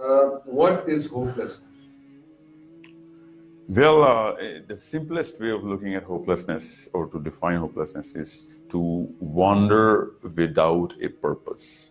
What is hopelessness? Well, the simplest way of looking at hopelessness or to define hopelessness is to wander without a purpose.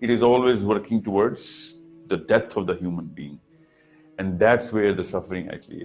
It is always working towards the death of the human being, and that's where the suffering actually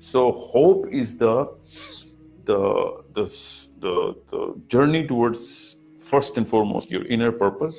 So hope is the journey towards first and foremost your inner purpose.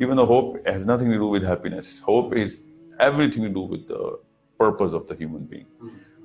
Even though hope has nothing to do with happiness, hope is everything to do with the purpose of the human being.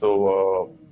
So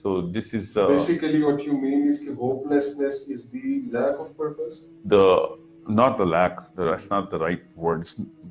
So this is basically what you mean is that hopelessness is the lack of purpose. Not the lack. That's not the right word.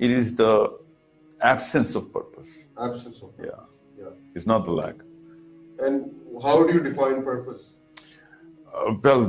It is the absence of purpose. Absence of purpose. Yeah. It's not the lack. And how do you define purpose? Well,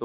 So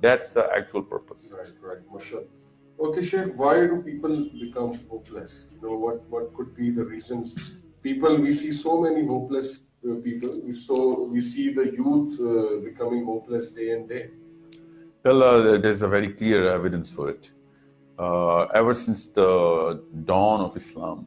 That's the actual purpose. Right. Mashallah. Okay, Sheikh, why do people become hopeless? You know, what could be the reasons? We see so many hopeless people. We see the youth becoming hopeless day and day. Well, there's a very clear evidence for it. Ever since the dawn of Islam,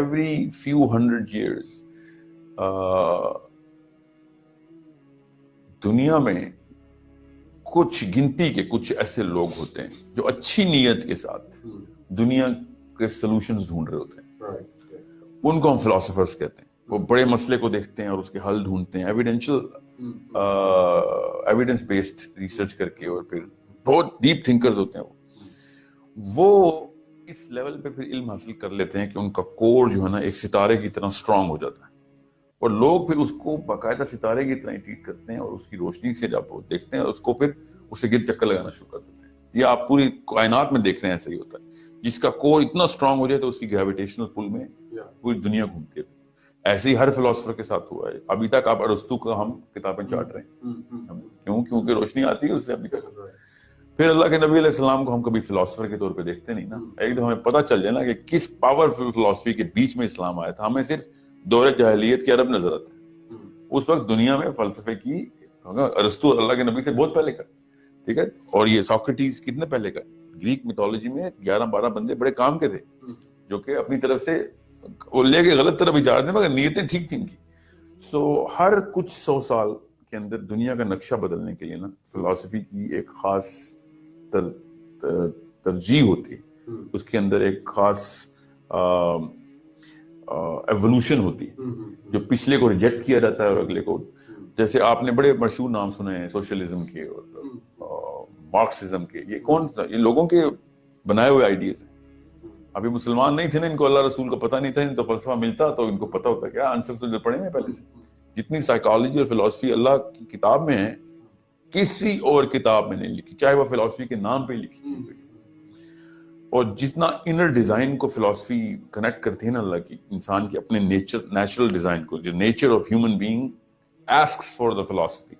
every few hundred years دنیا میں کچھ گنتی کے کچھ ایسے لوگ ہوتے ہیں جو اچھی نیت کے ساتھ دنیا کے سلوشنز ڈھونڈ رہے ہوتے ہیں. ان کو ہم فلاسفرز کہتے ہیں. وہ بڑے مسئلے کو دیکھتے ہیں اور اس کے حل ڈھونڈتے ہیں ایویڈنس بیسڈ ریسرچ کر کے, اور پھر بہت ڈیپ تھنکرز ہوتے ہیں. وہ اس لیول پہ پھر علم حاصل کر لیتے ہیں کہ ان کا کور جو ہے نا ایک ستارے کی طرح اسٹرانگ ہو جاتا ہے, اور لوگ پھر اس کو باقاعدہ ستارے کی طرح ٹریٹ کرتے ہیں, اور اس کی روشنی سے جب وہ دیکھتے ہیں اس کو پھر اسے گرد چکر لگانا شروع کر دیتے ہیں. یہ آپ پوری کائنات میں دیکھ رہے ہیں, ایسا ہی ہوتا ہے. جس کا کور اتنا اسٹرانگ ہو جائے تو اس کی گریویٹیشنل پل میں پوری دنیا گھومتی ہے. ایسے ہی ہر فلاسفر کے ساتھ ہوا ہے. ابھی تک آپ ارسطو کا ہم کتابیں چاٹ رہے ہیں, کیونکہ روشنی آتی ہے اس سے ابھی تک. پھر اللہ کے نبی علیہ السلام کو ہم کبھی فلاسفر کے طور پہ دیکھتے نہیں نا. ایک دم ہمیں پتہ چل جائے نا کہ کس پاورفل فلاسفی کے بیچ میں اسلام آیا تھا, ہمیں صرف دور جاہلیت کے عرب نظر آتا ہے. اس وقت دنیا میں فلسفے کی ارسطو اللہ کے نبی سے بہت پہلے کا, ٹھیک ہے. اور یہ ساکریٹیز کتنے پہلے کا. گریک میتھولوجی میں 11-12 بندے بڑے کام کے تھے جو کہ اپنی طرف سے وہ لے کے غلط طرف اجار تھے, مگر نیتیں ٹھیک تھیں ان کی. سو ہر کچھ 100 سال کے اندر دنیا کا نقشہ بدلنے کے لیے نا فلسفی کی ایک خاص ترجیح ہوتی ہے. اس کے اندر ایک خاص ایوولوشن ہوتی ہے جو پچھلے کو ریجیکٹ کیا جاتا ہے اور اگلے کو. جیسے آپ نے بڑے مشہور نام سنے ہیں سوشلزم کے اور مارکسزم کے. یہ کون سا, یہ لوگوں کے بنائے ہوئے آئیڈیاز ہیں. ابھی مسلمان نہیں تھے نا, ان کو اللہ رسول کا پتہ نہیں تھا, ان کو فلسفہ ملتا تو ان کو پتہ ہوتا. کیا آنسر تو پڑھے ہیں پہلے سے. جتنی سائیکالوجی اور فلسفی اللہ کی کتاب میں ہے کسی اور کتاب میں نہیں لکھی, چاہے وہ فلسفی کے نام پہ لکھی. اور جتنا انر ڈیزائن کو فلسفی کنیکٹ کرتی ہے نا اللہ کی, انسان کے اپنے نیچرل ڈیزائن کو, جو nature of human being asks for the philosophy.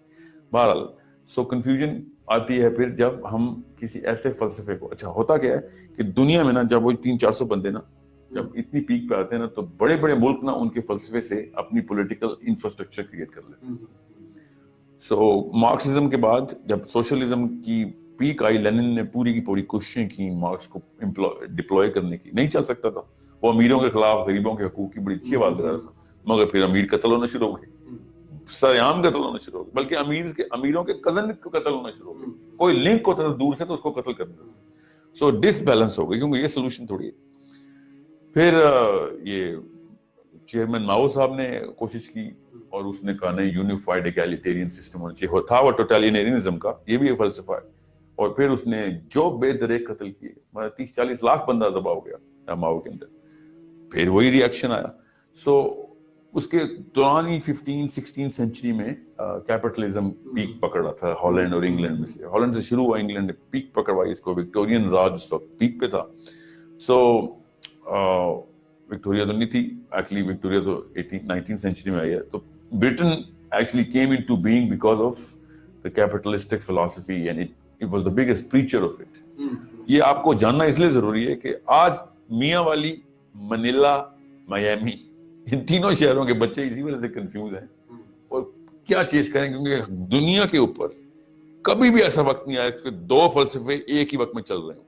بہرحال سو کنفیوژن آتی ہے پھر جب ہم کسی ایسے فلسفے کو. اچھا ہوتا کیا ہے کہ دنیا میں نا جب وہ 300-400 بندے نا جب اتنی پیک پہ آتے ہیں نا, تو بڑے بڑے ملک نا ان کے فلسفے سے اپنی پولیٹیکل انفراسٹرکچر کریٹ کر لیتے ہیں. سو مارکسزم کے بعد جب سوشلزم کی پیک آئی, لینن نے پوری کی پوری کوششیں کی مارکس کو ڈپلوائے کرنے کی. نہیں چل سکتا تھا, وہ امیروں کے خلاف غریبوں کے حقوق کی بڑی اچھی آواز لگا رہا تھا, مگر پھر امیر قتل ہونا شروع ہو گئے, سریعام قتل ہونا شروع ہو گئے, بلکہ امیروں کے کزن کو قتل ہونا شروع ہو گئے. کوئی لنک ہوتا تھا دور سے تو اس کو قتل کر دیتا. سو ڈس بیلنس ہو گئی, کیونکہ یہ سولوشن تھوڑی ہے. پھر یہ چیئرمین ماؤ صاحب نے کوشش کی اور اس نے کہا نہیں, یونیفائڈ ایگالیٹیرین سسٹم ہونا چاہیے. تھا وہ ٹوٹالینیرینزم کا, یہ بھی ایک فلسفہ ہے. اور پھر اس نے جو بے دریک قتل کیے, 30-40 لاکھ بندہ ذبح ہو گیا ماؤ کے اندر. پھر وہی ری ایکشن آیا. سو اس کے دوران ہی 15-16 سینچری میں کیپٹلزم پیک پکڑ رہا تھا ہالینڈ اور انگلینڈ میں سے. ہالینڈ سے شروع ہوا, انگلینڈ نے پیک پکڑوائی اس کو. وکٹورین راج اس وقت پیک پہ تھا. سو وکٹوریا تو نہیں تھی ایکچولی, وکٹوریا تو 19 سینچری میں آئی ہے. تو Britain actually came in to being because of the capitalistic فلسفی and it was the biggest preacher of it. یہ آپ کو جاننا اس لیے ضروری ہے کہ آج میاں والی, منیلا, میامی, ان تینوں شہروں کے بچے اسی وجہ سے کنفیوز ہیں اور کیا چیز کریں, کیونکہ دنیا کے اوپر کبھی بھی ایسا وقت نہیں آیا کہ 2 فلسفے ایک ہی وقت میں چل رہے ہوں.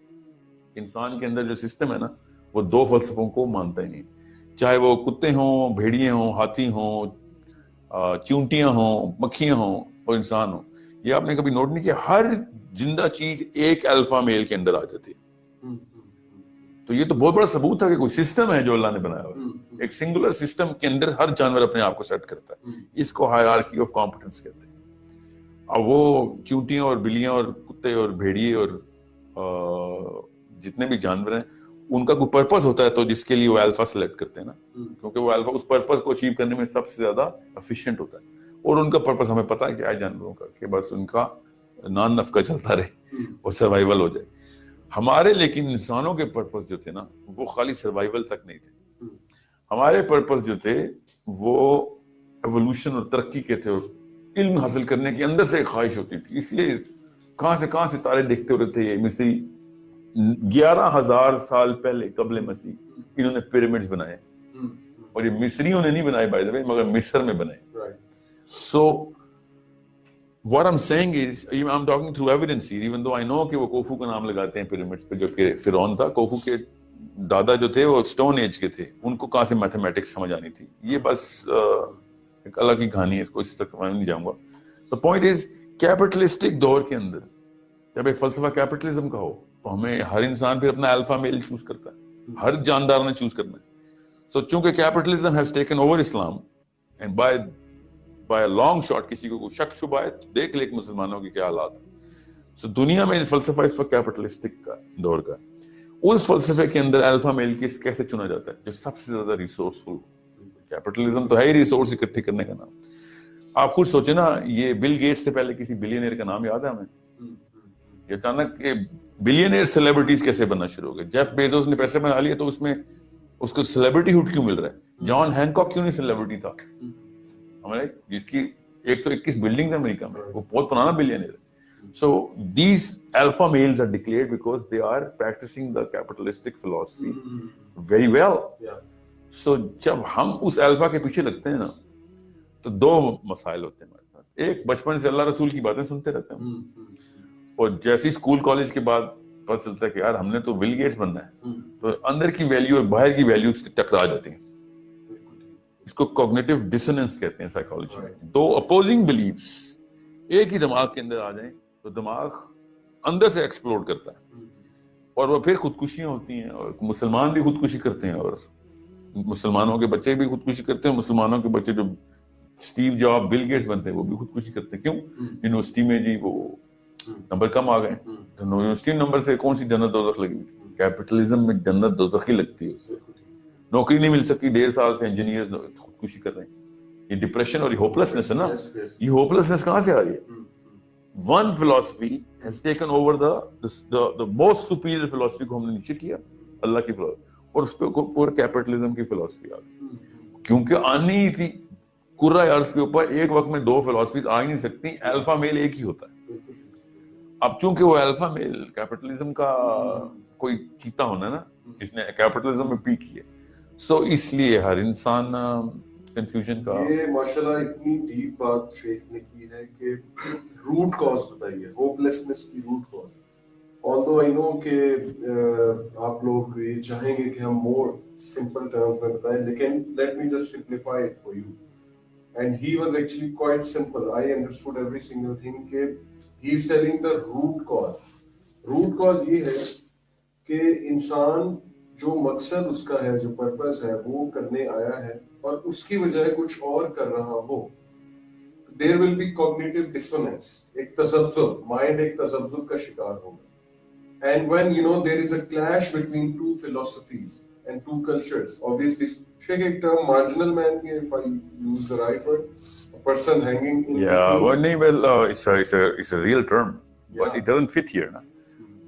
انسان کے اندر جو سسٹم ہے نا وہ 2 فلسفوں کو مانتا ہی نہیں, چاہے وہ کتے ہوں, بھیڑیے ہوں, ہاتھی ہوں, چونٹیاں ہوں, مکھیاں ہوں اور انسان ہوں. یہ آپ نے کبھی نوٹ نہیں کیا, ہر زندہ چیز ایک الفا میل کے اندر آ جاتی ہے. تو یہ تو بہت بڑا ثبوت ہے کہ کوئی سسٹم ہے جو اللہ نے بنایا ہوا ہے. ایک سنگولر سسٹم کے اندر ہر جانور اپنے آپ کو سیٹ کرتا ہے. اس کو ہائرارکی آف کمپیٹنس کہتے ہیں. اب وہ چونٹیاں اور بلیاں اور کتے اور بھیڑیے اور جتنے بھی جانور ہیں, ان کا کوئی پرپس ہوتا ہے تو جس کے لیے وہ الفا سلیکٹ کرتے ہیں نا, کیونکہ وہ الفا اس پرپس کو اچیو کرنے میں سب سے زیادہ ایفیشینٹ ہوتا ہے. اور ان کا پرپس ہمیں پتا ہے کیا ہے جانوروں کا, کہ بس ان کا نان نفقہ چلتا رہے اور سروائیول ہو جائے. ہمارے لیکن انسانوں کے پرپس جو تھے نا وہ خالی سروائیول تک نہیں تھے. ہمارے پرپس جو تھے وہ ایوولوشن اور ترقی کے تھے, اور علم حاصل کرنے کی اندر سے ایک خواہش ہوتی تھی. اس لیے کہاں سے ستارے دیکھتے ہوتے تھے. یہ مصری 11,000 سال پہلے قبل مسیح انہوں نے پیرامڈز بنائے, اور یہ مصریوں نے نہیں بنائے بائی دی وے, مگر مصر میں بنائے. So what I'm saying is, I'm talking through evidence here, even though I know کہ وہ کوفو کا نام لگاتے ہیں پیرامڈز پہ, جو کہ فرعون تھا. کوفو کے دادا جو تھے وہ اسٹون ایج کے تھے, ان کو کہاں سے میتھمیٹکس سمجھ آنی تھی. یہ بس ایک الگ کی کہانی ہے, اس کو اس تک میں نہیں جاؤں گا. The point is کیپٹلسٹک دور کے اندر جب ایک فلسفہ کیپٹلزم کا ہو تو ہمیں ہر انسان پھر اپنا الفا میل چوز کرتا ہے, ہر جاندار نے چوز کرنا ہے. سو چونکہ capitalism has taken over Islam and by long shot کسی کو کوئی شک شبہ ہے تو دیکھ لے کہ مسلمانوں کے کیا حالات ہیں. سو دنیا میں فلسفہ اس وقت کیپٹلسٹک کا دور کا, اس فلسفے کے اندر الفا میل کیسے چنا جاتا ہے جو سب سے زیادہ ریسورسفل. کیپٹلزم تو ہے ہی ریسورس اکٹھے کرنے کا نام. آپ خود سوچیں نا, یہ بل گیٹس سے پہلے کسی بلینئر کا نام یاد ہے ہمیں؟ یہ اچانک بلینئر سیلیبریٹیز کیسے بننا شروع ہو گئے. جیف بیزوس نے پیسے بنا لیے تو اس میں اس کو سیلیبریٹی ہوڈ کیوں مل رہا ہے؟ جان ہینکاک کیوں نہیں سیلیبریٹی تھا ہمارے, جس کی 121 بلڈنگ امریکہ میں, وہ بہت پرانا بلینئر ہے. So these alpha males are declared because they are practicing the capitalistic philosophy very well. So جب ہم اس الفا کے پیچھے لگتے ہیں نا تو دو مسائل ہوتے ہیں ہمارے ساتھ. ایک, بچپن سے اللہ رسول کی باتیں سنتے رہتے ہیں, اور جیسے اسکول کالج کے بعد پتہ چلتا ہے کہ یار ہم نے تو بل گیٹس بننا ہے, تو اندر کی ویلیو اور باہر کی ویلیو ٹکرا جاتی ہیں. اس کو کوگنیٹو ڈسوننس کہتے ہیں سائیکالوجی میں. دو اپوزنگ بلیفس ایک ہی دماغ کے اندر آ جائیں تو دماغ اندر سے ایکسپلوڈ کرتا ہے, اور وہ پھر خودکشیاں ہوتی ہیں, اور مسلمان بھی خودکشی کرتے ہیں, اور مسلمانوں کے بچے بھی خودکشی کرتے ہیں. مسلمانوں کے بچے جو اسٹیو جاب بل گیٹس بنتے ہیں وہ بھی خودکشی کرتے ہیں. کیوں؟ یونیورسٹی میں جی وہ نمبر کم آ گئے, یونیورسٹی نمبر سے کون سی جنت دوزخ لگی؟ کیپٹلزم میں جنت دوزخ ہی لگتی ہے. نوکری نہیں مل سکتی, 1.5 سال سے انجینئرز خودکشی کر رہے ہیں. یہ ڈپریشن اور یہ ہوپلسنس ہے نا, یہ ہوپلسنس کہاں سے آ رہی ہے؟ One philosophy has taken over the most superior philosophy کو ہم نے نیچے کیا, اللہ کی philosophy, اور اس پہ پورا کیپٹلزم کی philosophy آ گئی. کیونکہ آنی ہی تھی کرہ ارض کے اوپر ایک وقت میں 2 philosophies آ ہی نہیں سکتی, الفا میل ایک ہی ہوتا ہے. اب چونکہ وہ الفا میل کیپٹلزم کا کوئی چیتا ہونا نا, جس نے کیپٹلزم میں پیک کیا, سو اس لیے ہر انسان کنفیوژن کا. یہ ماشاءاللہ اتنی ڈیپ بات شیخ نے کی ہے کہ روٹ کاز بتائیے, ہوپلیسنس کی root cause. although I know کہ آپ لوگ یہ چاہیں گے کہ ہم مور سمپل ٹرمز میں بتائیں, لیکن let me just simplify it for you. And he was actually quite simple. I understood every single thing کہ he is telling the root cause. root cause یہ ہے کہ انسان جو مقصد اس کا ہے, جو پرپس ہے, وہ کرنے آیا ہے اور اس کی بجائے کچھ اور کر رہا ہو, there will be cognitive dissonance, ایک تذبذب, مائنڈ ایک تذبذب کا شکار ہوگا. And when there is a clash between 2 philosophies and 2 cultures, obviously check a term marginal man, if I use the right word, a person hanging in it's a real term, but it doesn't fit here. Na?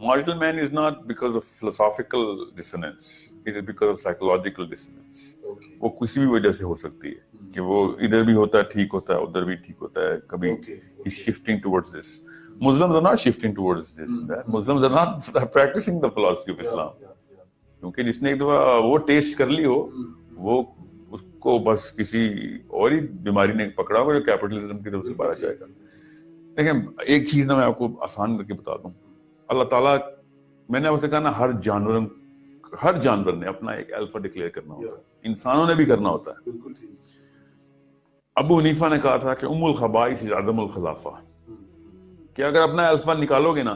Marginal man is not because of philosophical dissonance, it is because of psychological dissonance. وہ کسی بھی وجہ سے ہو سکتی ہے کہ وہ ادھر بھی ہوتا ہے ٹھیک ہوتا ہے, ادھر بھی ٹھیک ہوتا ہے, کبھی he's shifting towards this. Muslims are not shifting towards this and that. Muslims are not practicing the philosophy of Islam. کیونکہ جس نے ایک دفعہ وہ ٹیسٹ کر لی ہو, وہ اس کو بس کسی اور ہی بیماری نے پکڑا ہو جو کیپٹلزم کی طرف سے باہر جائے گا. لیکن ایک چیز نا میں آپ کو آسان کر کے بتا دوں, اللہ تعالیٰ, میں نے آپ سے کہا نا, ہر جانور نے اپنا ایک الفا ڈکلیئر کرنا ہوتا ہے, انسانوں نے بھی کرنا ہوتا ہے. ابو حنیفہ نے کہا تھا کہ ام الخبائث عدم الخلافہ, کہ اگر اپنا الفا نکالو گے نا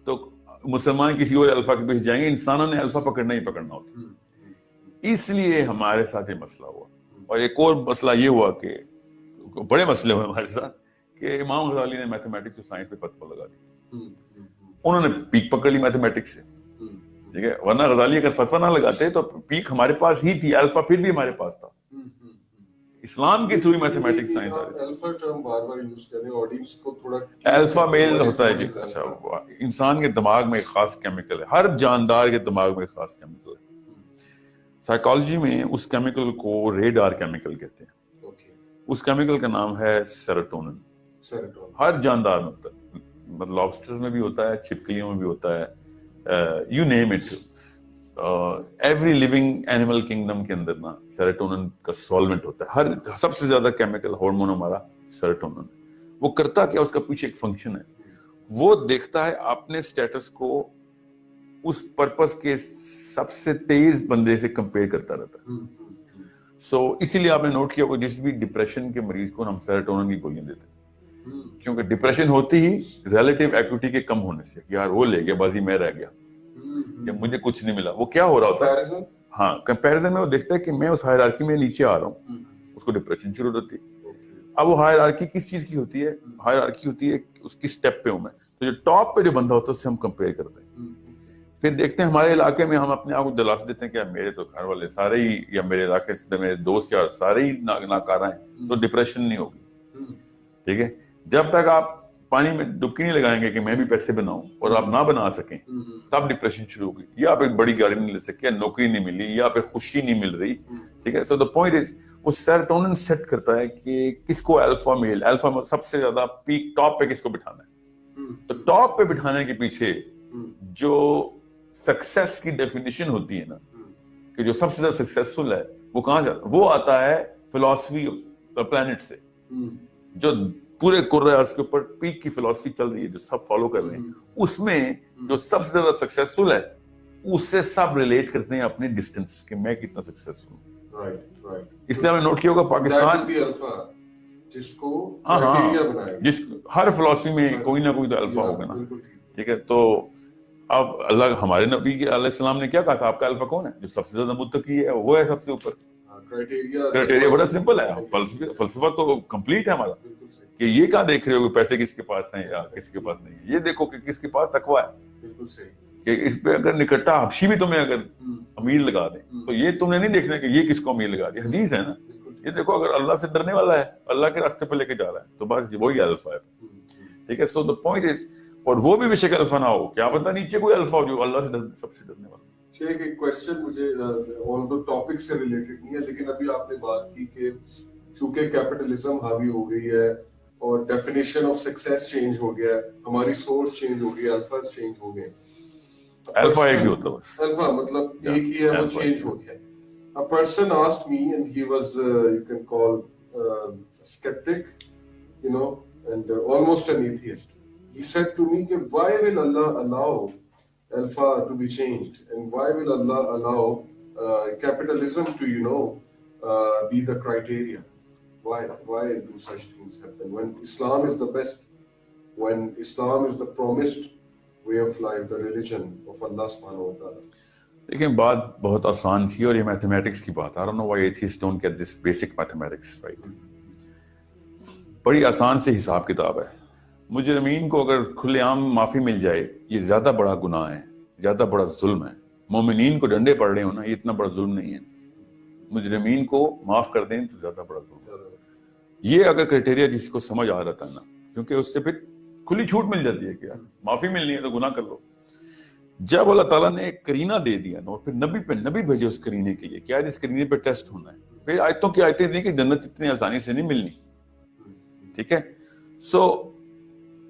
تو مسلمان کسی اور الفا کے پیچھے جائیں گے, انسانوں نے الفا پکڑنا ہی پکڑنا ہوتا. اس لیے ہمارے ساتھ یہ مسئلہ ہوا. اور ایک اور مسئلہ یہ ہوا کہ بڑے مسئلے ہوئے ہمارے ساتھ کہ امام غزالی نے میتھمیٹکس اور سائنس پہ فتویٰ لگا دیا. انہوں نے پیک پکڑ لی میتھمیٹکس سے, ٹھیک ہے, ورنہ غزالی اگر فتویٰ نہ لگاتے تو پیک ہمارے پاس ہی تھی, الفا پھر بھی ہمارے پاس تھا. اسلام کے تھرو میتھمیٹکس سائنس آ رہی. الفا ٹرم بار بار یوز کریں, آڈینس کو تھوڑا. الفا میل ہوتا ہے جی, اچھا, انسان کے دماغ میں ایک خاص کیمیکل ہے, ہر جاندار کے دماغ میں ایک خاص کیمیکل ہے. سائیکالوجی میں اس کیمیکل کو ریڈار کیمیکل کہتے ہیں. اس کیمیکل کا نام ہے سیروٹونن. ہر جاندار میں ہوتا ہے, مطلب لابسٹرز میں بھی ہوتا ہے, چھپکلیوں میں بھی ہوتا ہے, you name it. Every living animal kingdom کے اندر نا سیروٹونن کا سولونٹ ہوتا ہے. ہر سب سے زیادہ کیمیکل ہارمون ہمارا سیروٹونن. وہ کرتا کیا, اس کا پیچھے ایک فنکشن ہے, وہ دیکھتا ہے اپنے سٹیٹس کو اس پرپس کے سب سے تیز بندے سے کمپیئر کرتا رہتا ہے. سو اسی لیے آپ نے نوٹ کیا ہوگا جس بھی ڈپریشن کے مریض کو ہم سیروٹونن کی گولیاں دیتے ہیں، کیونکہ ڈپریشن ہوتی ہی ریلیٹیو ایکوٹی کے کم ہونے سے، یار وہ لے گیا بازی میں رہ گیا یا مجھے کچھ نہیں ملا. وہ کیا ہو رہا ہوتا ہے؟ ہاں کمپیرزن میں وہ دیکھتا ہے کہ میں اس ہائرارکی میں نیچے آ رہا ہوں، اس کو ڈپریشن شروع ہوتی ہے. اب وہ ہائرارکی کس چیز کی ہوتی ہے؟ ہائرارکی ہوتی ہے اس کی سٹیپ پہ ہوں میں، تو جو ٹاپ پہ جو بندہ ہوتا ہے اس سے ہم کمپیئر کرتے ہیں. پھر دیکھتے ہیں ہمارے علاقے میں ہم اپنے آپ کو دلاس دیتے ہیں کہ میرے تو گھر والے سارے ہی یا میرے علاقے سے میرے دوست یا سارے ہی ناکارہ ہیں، تو ڈپریشن نہیں ہوگی. ٹھیک ہے، جب تک آپ پانی میں ڈبکی نہیں لگائیں گے کہ میں بھی پیسے بناؤں اور آپ نہ بنا سکیں تب ڈپریشن شروع ہوگی. یا آپ ایک بڑی گاڑی نہیں لے سکے، یا نوکری نہیں ملی، یا پھر خوشی نہیں مل رہی. ٹھیک ہے، سو دا پوائنٹ از وہ سیروٹونن سیٹ کرتا ہے کہ کس کو الفا میل، الفا سب سے زیادہ پیک ٹاپ پہ کس کو بٹھانا ہے. تو ٹاپ پہ بٹھانے کے پیچھے جو سکسیس کی ڈیفینیشن ہوتی ہے نا، کہ جو سب سے زیادہ سکسیسفل ہے وہ کہاں جاتا ہے؟ وہ آتا ہے فلاسفی آف پلانٹ سے، جو پورے کرۂ ارض کے اوپر پیک کی فلاسفی چل رہی ہے جو سب فالو کر رہے ہیں. اس میں جو سب سے زیادہ سکسیسفل ہے اس سے سب ریلیٹ کرتے ہیں اپنے ڈسٹینس کہ میں کتنا سکسیسفل ہوں. اس لیے ہم نے نوٹ کیا ہوگا پاکستان جس کو کرائٹیریا بنایا جس ہر فلاسفی میں کوئی نہ کوئی تو الفا ہوگا نا. ٹھیک ہے، تو اب اللہ ہمارے نبی علیہ السلام نے کیا کہا تھا؟ آپ کا الفا کون ہے؟ جو سب سے زیادہ متقی ہے وہ ہے سب سے اوپر. کرائٹیریا بڑا سمپل ہے، فلسفہ تو کمپلیٹ ہے ہمارا کہ یہ کہاں دیکھ رہے ہو کہ پیسے کس کے پاس ہیں یا کس کے پاس نہیں، یہ دیکھو کہ کس کے پاس تقویٰ ہے. بالکل صحیح کہ اس پہ اگر نکٹا حبشی بھی تمہیں اگر امیر لگا دیں تو یہ تم نے نہیں دیکھنا کہ یہ کس کو امیر لگا دیا. حدیث ہے نا، یہ دیکھو اگر اللہ سے ڈرنے والا ہے، اللہ کے راستے پہ لے کے جا رہا ہے تو بس وہی الفا ہے. ٹھیک ہے، سو دا پوائنٹ از، اور وہ بھی بے شک الفا نہ ہو، کیا پتہ نیچے کوئی الفا ہو جو اللہ سے سب سے ڈرنے والا. شیخ ایک کوشچن مجھے آلدو ٹاپک سے ریلیٹڈ نہیں ہے، لیکن ابھی آپ نے بات کی کہ چونکہ کیپٹلزم حاوی ہو گئی ہے اور ڈیفینیشن آف سکسیس چینج ہو گیا ہے، ہماری سورس چینج ہو گئی ہے، الفا چینج ہو گئے. الفا ایک ہی ہوتا ہے بس، الفا مطلب ایک ہی ہے، وہ چینج ہو گیا. A person asked me, and he was you can call a skeptic, you know, and almost an atheist. He said to me, why will Allah allow alpha to be changed, and why will Allah allow capitalism to, you know, be the criteria? Why do such things happen when Islam is the best, when Islam is the promised way of life, the religion of Allah subhanahu wa ta'ala? دیکھیں بات بہت آسان تھی اور یہ mathematics کی بات. I don't know why atheists don't get this basic mathematics right. بڑی آسان سے حساب کتاب ہے. مجرمین کو اگر کھلے عام معافی مل جائے یہ زیادہ بڑا گناہ ہے، زیادہ بڑا ظلم ہے. مومنین کو ڈنڈے پڑ رہے ہو نا، یہ اتنا بڑا ظلم نہیں ہے. مجرمین کو معاف کر دیں تو زیادہ بڑا ظلم ہے. یہ اگر کرائٹیریا جس کو سمجھ آ رہا تھا نا، کیونکہ اس سے پھر کھلی چھوٹ مل جاتی ہے کہ یار معافی ملنی ہے تو گناہ کر لو. جب اللہ تعالیٰ نے ایک کرینہ دے دیا نا، اور پھر نبی بھیجے اس کرینے کے لیے، کیا اس کرینے پہ ٹیسٹ ہونا ہے. پھر آیتوں کی آیتیں دی کہ جنت اتنی آسانی سے نہیں ملنی. ٹھیک ہے، سو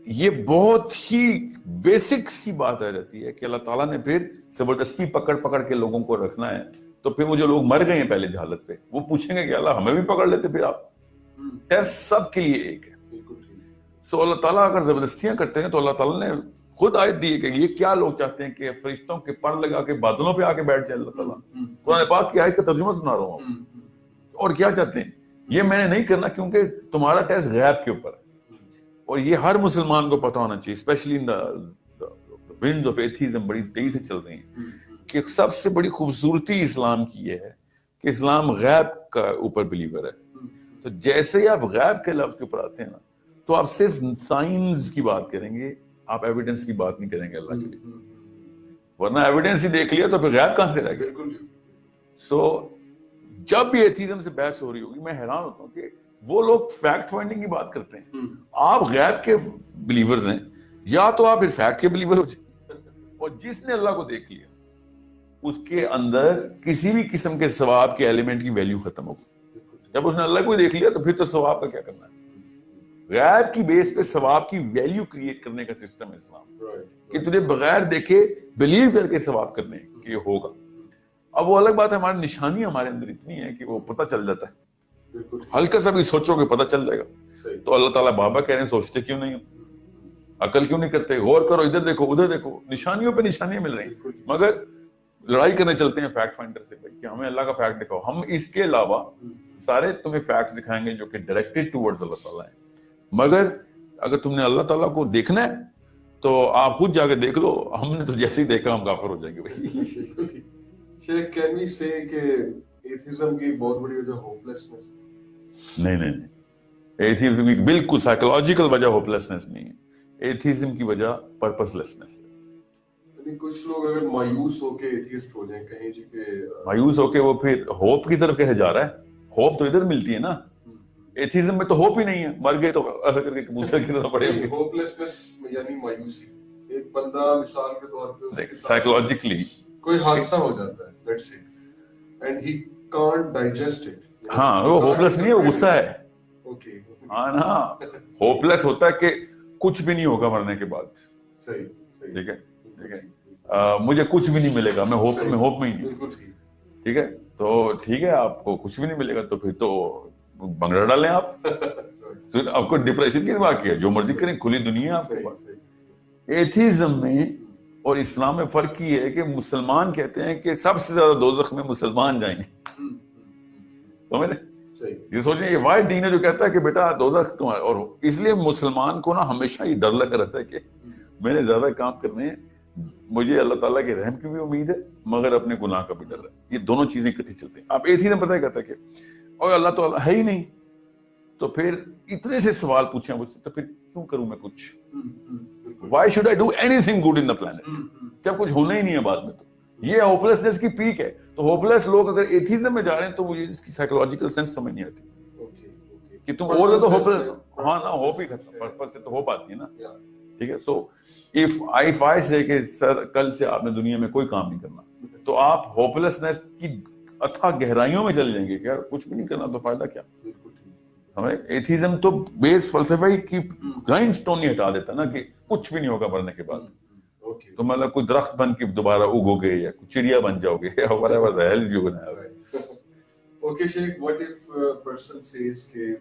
یہ بہت ہی بیسک سی بات آ جاتی ہے کہ اللہ تعالیٰ نے پھر زبردستی پکڑ کے لوگوں کو رکھنا ہے. تو پھر وہ جو لوگ مر گئے ہیں پہلے جہالت پہ، وہ پوچھیں گے کہ اللہ ہمیں بھی پکڑ لیتے. پھر آپ ٹیسٹ سب کے لیے ایک ہے. سو اللہ تعالیٰ اگر زبردستیاں کرتے ہیں تو اللہ تعالیٰ نے خود آیت دی ہے کہ یہ کیا لوگ چاہتے ہیں کہ فرشتوں کے پر لگا کے بادلوں پہ آ کے بیٹھ جائے اللہ تعالیٰ. قرآن پاک کی آیت کا ترجمہ سنا رہا ہوں. اور کیا چاہتے ہیں؟ یہ میں نے نہیں کرنا کیونکہ تمہارا ٹیسٹ غیب کے اوپر ہے، اور یہ ہر مسلمان کو پتہ ہونا چاہیے. Especially in winds of atheism بڑی تیزی سے چل رہی ہیں کہ سب سے بڑی خوبصورتی اسلام کی یہ ہے کہ اسلام غیب کا اوپر بلیور ہے. تو جیسے ہی آپ غیب کے لفظ کے اوپر آتے ہیں نا، تو آپ صرف سائنس کی بات کریں گے، آپ ایویڈنس کی بات نہیں کریں گے اللہ کے لیے. ورنہ ایویڈنس ہی دیکھ لیا تو پھر غیب کہاں سے رہ گیا. سو جب بھی ایتھیزم سے بحث ہو رہی ہوگی میں حیران ہوتا ہوں کہ وہ لوگ فیکٹ فائنڈنگ کی بات کرتے ہیں. آپ غیب کے بلیورز ہیں، یا تو آپ پھر فیکٹ کے بلیور ہو جائیں. اور جس نے اللہ کو دیکھ لیا اس کے اندر کسی بھی قسم کے ثواب کے ایلیمنٹ کی ویلیو ختم ہو گئی. جب اس نے اللہ کو دیکھ لیا تو پھر تو ثواب کا کیا کرنا ہے. غیب کی بیس پہ ثواب کی ویلیو کریٹ کرنے کا سسٹم ہے اسلام، کہ تجھے بغیر دیکھے بلیو کر کے ثواب کرنے کہ یہ ہوگا. اب وہ الگ بات ہے، ہماری نشانی ہمارے اندر اتنی ہے کہ وہ پتہ چل جاتا ہے. ہلکا سا بھی سوچو کہ پتہ چل جائے گا. تو اللہ تعالیٰ بابا کہہ رہے ہیں سوچتے کیوں نہیں ہو، عقل کیوں نہیں کرتے، غور کرو، ادھر دیکھو ادھر دیکھو. نشانیوں پہ نشانیاں مل رہی ہیں، مگر لڑائی کرنے چلتے ہیں فیکٹ فائنڈر سے بھائی کہ ہمیں اللہ کا فیکٹ دکھاؤ. ہم اس کے علاوہ سارے تمہیں فیکٹس دکھائیں گے جو کہ ڈائریکٹڈ ٹورڈز اللہ تعالیٰ ہیں. مگر اگر تم نے اللہ تعالیٰ کو دیکھنا ہے تو آپ خود جا کے دیکھ لو. ہم نے تو جیسے ہی دیکھا ہم کافر ہو جائیں گے بھائی. شیخ کین وی سے کہ ایتھیزم کی بہت بڑی وجہ ہوپلیسنس؟ نہیں, ایتھیزم کی بالکل سائیکولوجیکل وجہ ہوپلیسنس نہیں ہے. ایتھیزم کی وجہ پرپس لیسنس ہے. کچھ لوگ اگر مایوس ہو کے ایتھیسٹ ہو جائیں کہیں جی کہ مایوس ہو کے وہ پھر ہوپ کی طرف کہے جا رہا ہے. ہوپ تو ادھر ملتی ہے نا. ایتھیزم میں تو ہوپ ہی نہیں ہے. مر گئے تو کر کے کبوتر کی طرح پڑے ہوئے. ہوپلیسنس یعنی مایوسی. ایک بندہ مثال کے طور پہ سائیکولوجیکلی کوئی حادثہ ہو جاتا ہے let's say and he can't digest it. ہاں وہ ہوپلیس نہیں ہے, وہ غصہ ہے. اوکے ہاں نا, ہوپلیس ہوتا ہے کہ کچھ بھی نہیں ہوگا مرنے کے بعد. صحیح ٹھیک ہے, ٹھیک ہے, مجھے کچھ بھی نہیں ملے گا, میں ہوپ میں ہی نہیں. ٹھیک ہے, تو ٹھیک ہے آپ کو کچھ بھی نہیں ملے گا تو پھر تو بنگڑا ڈالیں آپ. پھر آپ کو ڈپریشن کی بات کی ہے, جو مرضی کریں, کھلی دنیا آپ کے پاس. ایتھیزم میں اور اسلام میں فرق یہ ہے کہ مسلمان کہتے ہیں کہ سب سے زیادہ دوزخ میں مسلمان جائیں گے. سمجھ رہے, یہ سوچیں یہ واحد دین ہے جو کہتا ہے کہ بیٹا دوزخ تمہارا. اور اس لیے مسلمان کو نا ہمیشہ یہ ڈر لگا رہتا ہے کہ میں نے زیادہ کام کرنے ہیں, مجھے اللہ تعالیٰ کے رحم کی بھی امید ہے مگر اپنے گناہ کا بھی ڈر ہے. یہ دونوں چیزیں اکٹھی چلتی ہیں. اب ایتھیزم پتہ کہتا ہے کہ اور اللہ تعالیٰ ہے ہی نہیں, تو پھر اتنے سے سوال پوچھیں مجھ سے, تو پھر کیوں کروں میں کچھ؟ Why should I do anything good in the planet؟ جب کچھ ہونا ہی نہیں ہے بعد میں. تو یہ ہوپلیسنس کی پیک ہے. تو ہوپلیس لوگ اگر ایتھیزم میں جا رہے ہیں تو مجھے اس کی سائیکولوجیکل سینس سمجھ نہیں آتی کہ تم اور تو ہوپلیس. ہاں نا, ہوپ ہی ختم, پرپس سے تو ہوپ آتی ہے نا. ٹھیک ہے, سو if I say کہ سر کل سے آپ نے دنیا میں کوئی کام نہیں کرنا, تو آپ ہوپلیسنس کی اتھا گہرائیوں میں چل جائیں گے کہ یار کچھ بھی نہیں کرنا تو فائدہ کیا. ہمیں ایتھیزم تو بیس فلسفے کی گرائنڈ سٹون ہی ہٹا دیتا نا کہ کچھ بھی نہیں ہوگا مرنے کے بعد. تو مطلب کوئی درخت بن کے دوبارہ اگو گے یا کوئی چڑیا بن جاؤ گے, whatever the hell you gonna have. Okay Sheikh, what if a person says کہ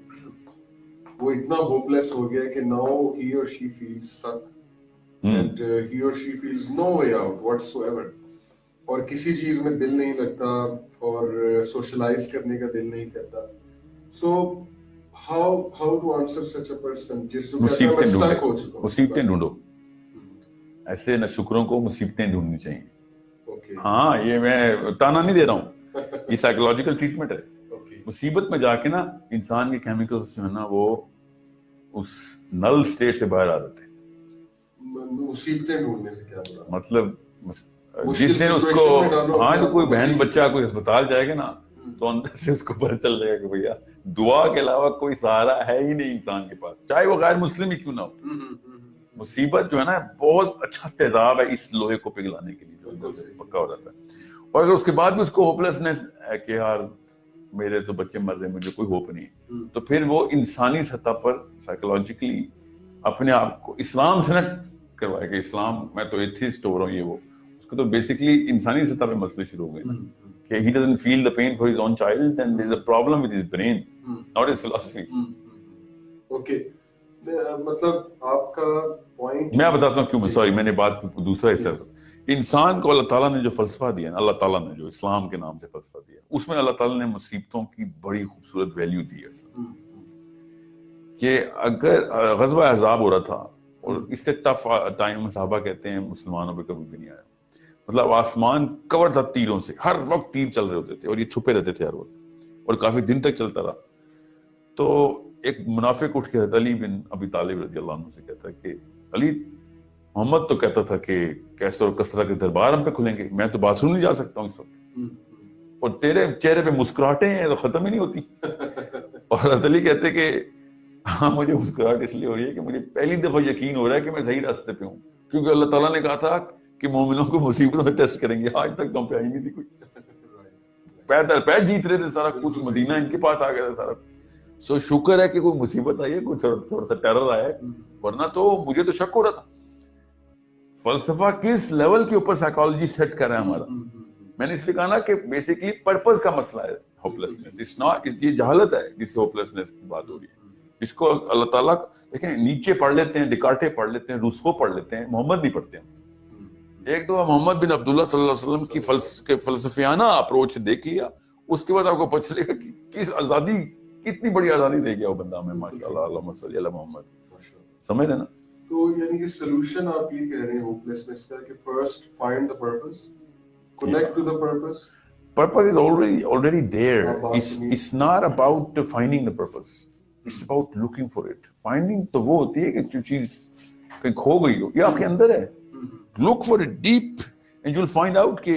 وہ اتنا ہوپلیس ہو گیا کہ now he or she feels stuck and he or she feels no way out whatsoever, اور کسی چیز میں دل نہیں لگتا اور سوشلائز کرنے کا دل نہیں کرتا. So how to answer such a person جس کو کہتا ہے میں stuck ہو چکا ہوں. مصیبتیں ڈھونڈو. ایسے نہ شکروں کو مصیبتیں ڈھونڈنی چاہیے. ہاں یہ میں تانا نہیں دے رہا ہوں, یہ سائیکولوجیکل ٹریٹمنٹ ہے. مصیبت میں جا کے نا انسان کے کیمیکلز جو ہے نا وہ اس نل سٹیٹ سے باہر آ جاتے ہیں. مصیبتیں ڈھونڈنے سے کیا مراد؟ مطلب جس دن اس کو ہاں کوئی بہن بچہ کوئی اسپتال جائے گا نا تو اندر سے اس کو پتہ چل جائے گا کہ بھیا دعا کے علاوہ کوئی سہارا ہے ہی نہیں انسان کے پاس, چاہے وہ غیر مسلم ہی کیوں نہ ہو. مصیبت جو ہے نا بہت اچھا تیزاب ہے اس لوہے کو پگھلانے کے لیے جو اندر سے پکا ہو جاتا ہے. اور اگر اس کے بعد بھی اس کو ہوپلیسنس ہے کہ یار میرے تو بچے مر رہے, مجھے کوئی ہوپ نہیں, تو پھر وہ انسانی سطح پر سائیکولوجیکلی اپنے آپ کو اسلام سے نہ کروائے کہ اسلام میں تو ایتھیسٹ ہو رہا ہوں, یہ وہ اس کو تو بیسکلی انسانی سطح پہ مسئلے شروع ہو گئے نا کہ he doesn't feel the pain for his own child and there is a problem with his brain, not his philosophy. Okay, مطلب آپ کا پوائنٹ میں بتاتا ہوں کیوں. سوری میں نے بات دوسرا حصہ. انسان کو اللہ تعالیٰ نے جو فلسفہ دیا نا, اللہ تعالیٰ نے جو اسلام کے نام سے فلسفہ دیا, اس میں اللہ تعالیٰ نے مصیبتوں کی بڑی خوبصورت ویلیو دی ہے کہ اگر غزوہ احزاب ہو رہا تھا اور اس سے ٹف ٹائم صحابہ کہتے ہیں مسلمانوں پہ کبھی بھی نہیں آیا, مطلب آسمان کور تھا تیروں سے, ہر وقت تیر چل رہے ہوتے تھے اور یہ چھپے رہتے تھے ہر وقت اور کافی دن تک چلتا رہا. تو ایک منافق اٹھ کے علی بن ابی طالب رضی اللہ عنہ سے کہتا ہے کہ علی محمد تو کہتا تھا کہ کیسر اور کسرا کے دربار ہم پہ کھلیں گے, میں تو باتھ روم نہیں جا سکتا ہوں اس وقت, اور تیرے چہرے پہ مسکراہٹیں ہیں تو ختم ہی نہیں ہوتی. اور علی کہتے کہ ہاں مجھے مسکراہٹ اس لیے ہو رہی ہے کہ مجھے پہلی دفعہ یقین ہو رہا ہے کہ میں صحیح راستے پہ ہوں, کیونکہ اللہ تعالیٰ نے کہا تھا کہ مومنوں کو مصیبتوں سے ٹیسٹ کریں گے, آج تک تو ہم پہ آئی نہیں تھی کوئی, پیر در پیر جیت رہے تھے سارا کچھ, مدینہ ان کے پاس آ گیا تھا سارا. سو شکر ہے کہ کوئی مصیبت آئی ہے, کوئی تھوڑا سا ٹیرر آیا ہے, ورنہ تو مجھے تو شک ہو رہا تھا. فلسفہ کس لیول کے اوپر سائیکالوجی سیٹ کر رہا ہے ہمارا. میں نے اس لیے کہا نا کہ بیسکلی پرپز کا مسئلہ ہے ہوپلیسنس, اٹس ناٹ, یہ جہالت ہے جس سے ہوپلیسنس کی بات ہو رہی ہے. اس کو اللہ تعالیٰ دیکھیں نیچے پڑھ لیتے ہیں, ڈیکارٹے پڑھ لیتے ہیں, روسو پڑھ لیتے ہیں, محمد نہیں پڑھتے ہیں. ایک تو محمد بن عبداللہ صلی اللہ علیہ وسلم کی فلسفیانہ اپروچ سے دیکھ لیا, اس کے بعد آپ کو پتہ چلے گا کہ کس آزادی, کتنی بڑی آزادی دے گیا وہ بندہ ہمیں, ماشاء اللہ, اللہم صلی علی محمد. سمجھ رہے نا؟ تو یعنی کہ سولوشن آپ یہ کہہ رہے ہیں ہوپلیسنس کا کہ first find the purpose, connect to the purpose. Purpose is already there. It's not about finding the purpose. It's about looking for it. Finding تو وہ ہوتی ہے کہ جو چیز کہیں کھو گئی ہو, یہ آپ کے اندر ہے. Look for it deep and you'll find out کہ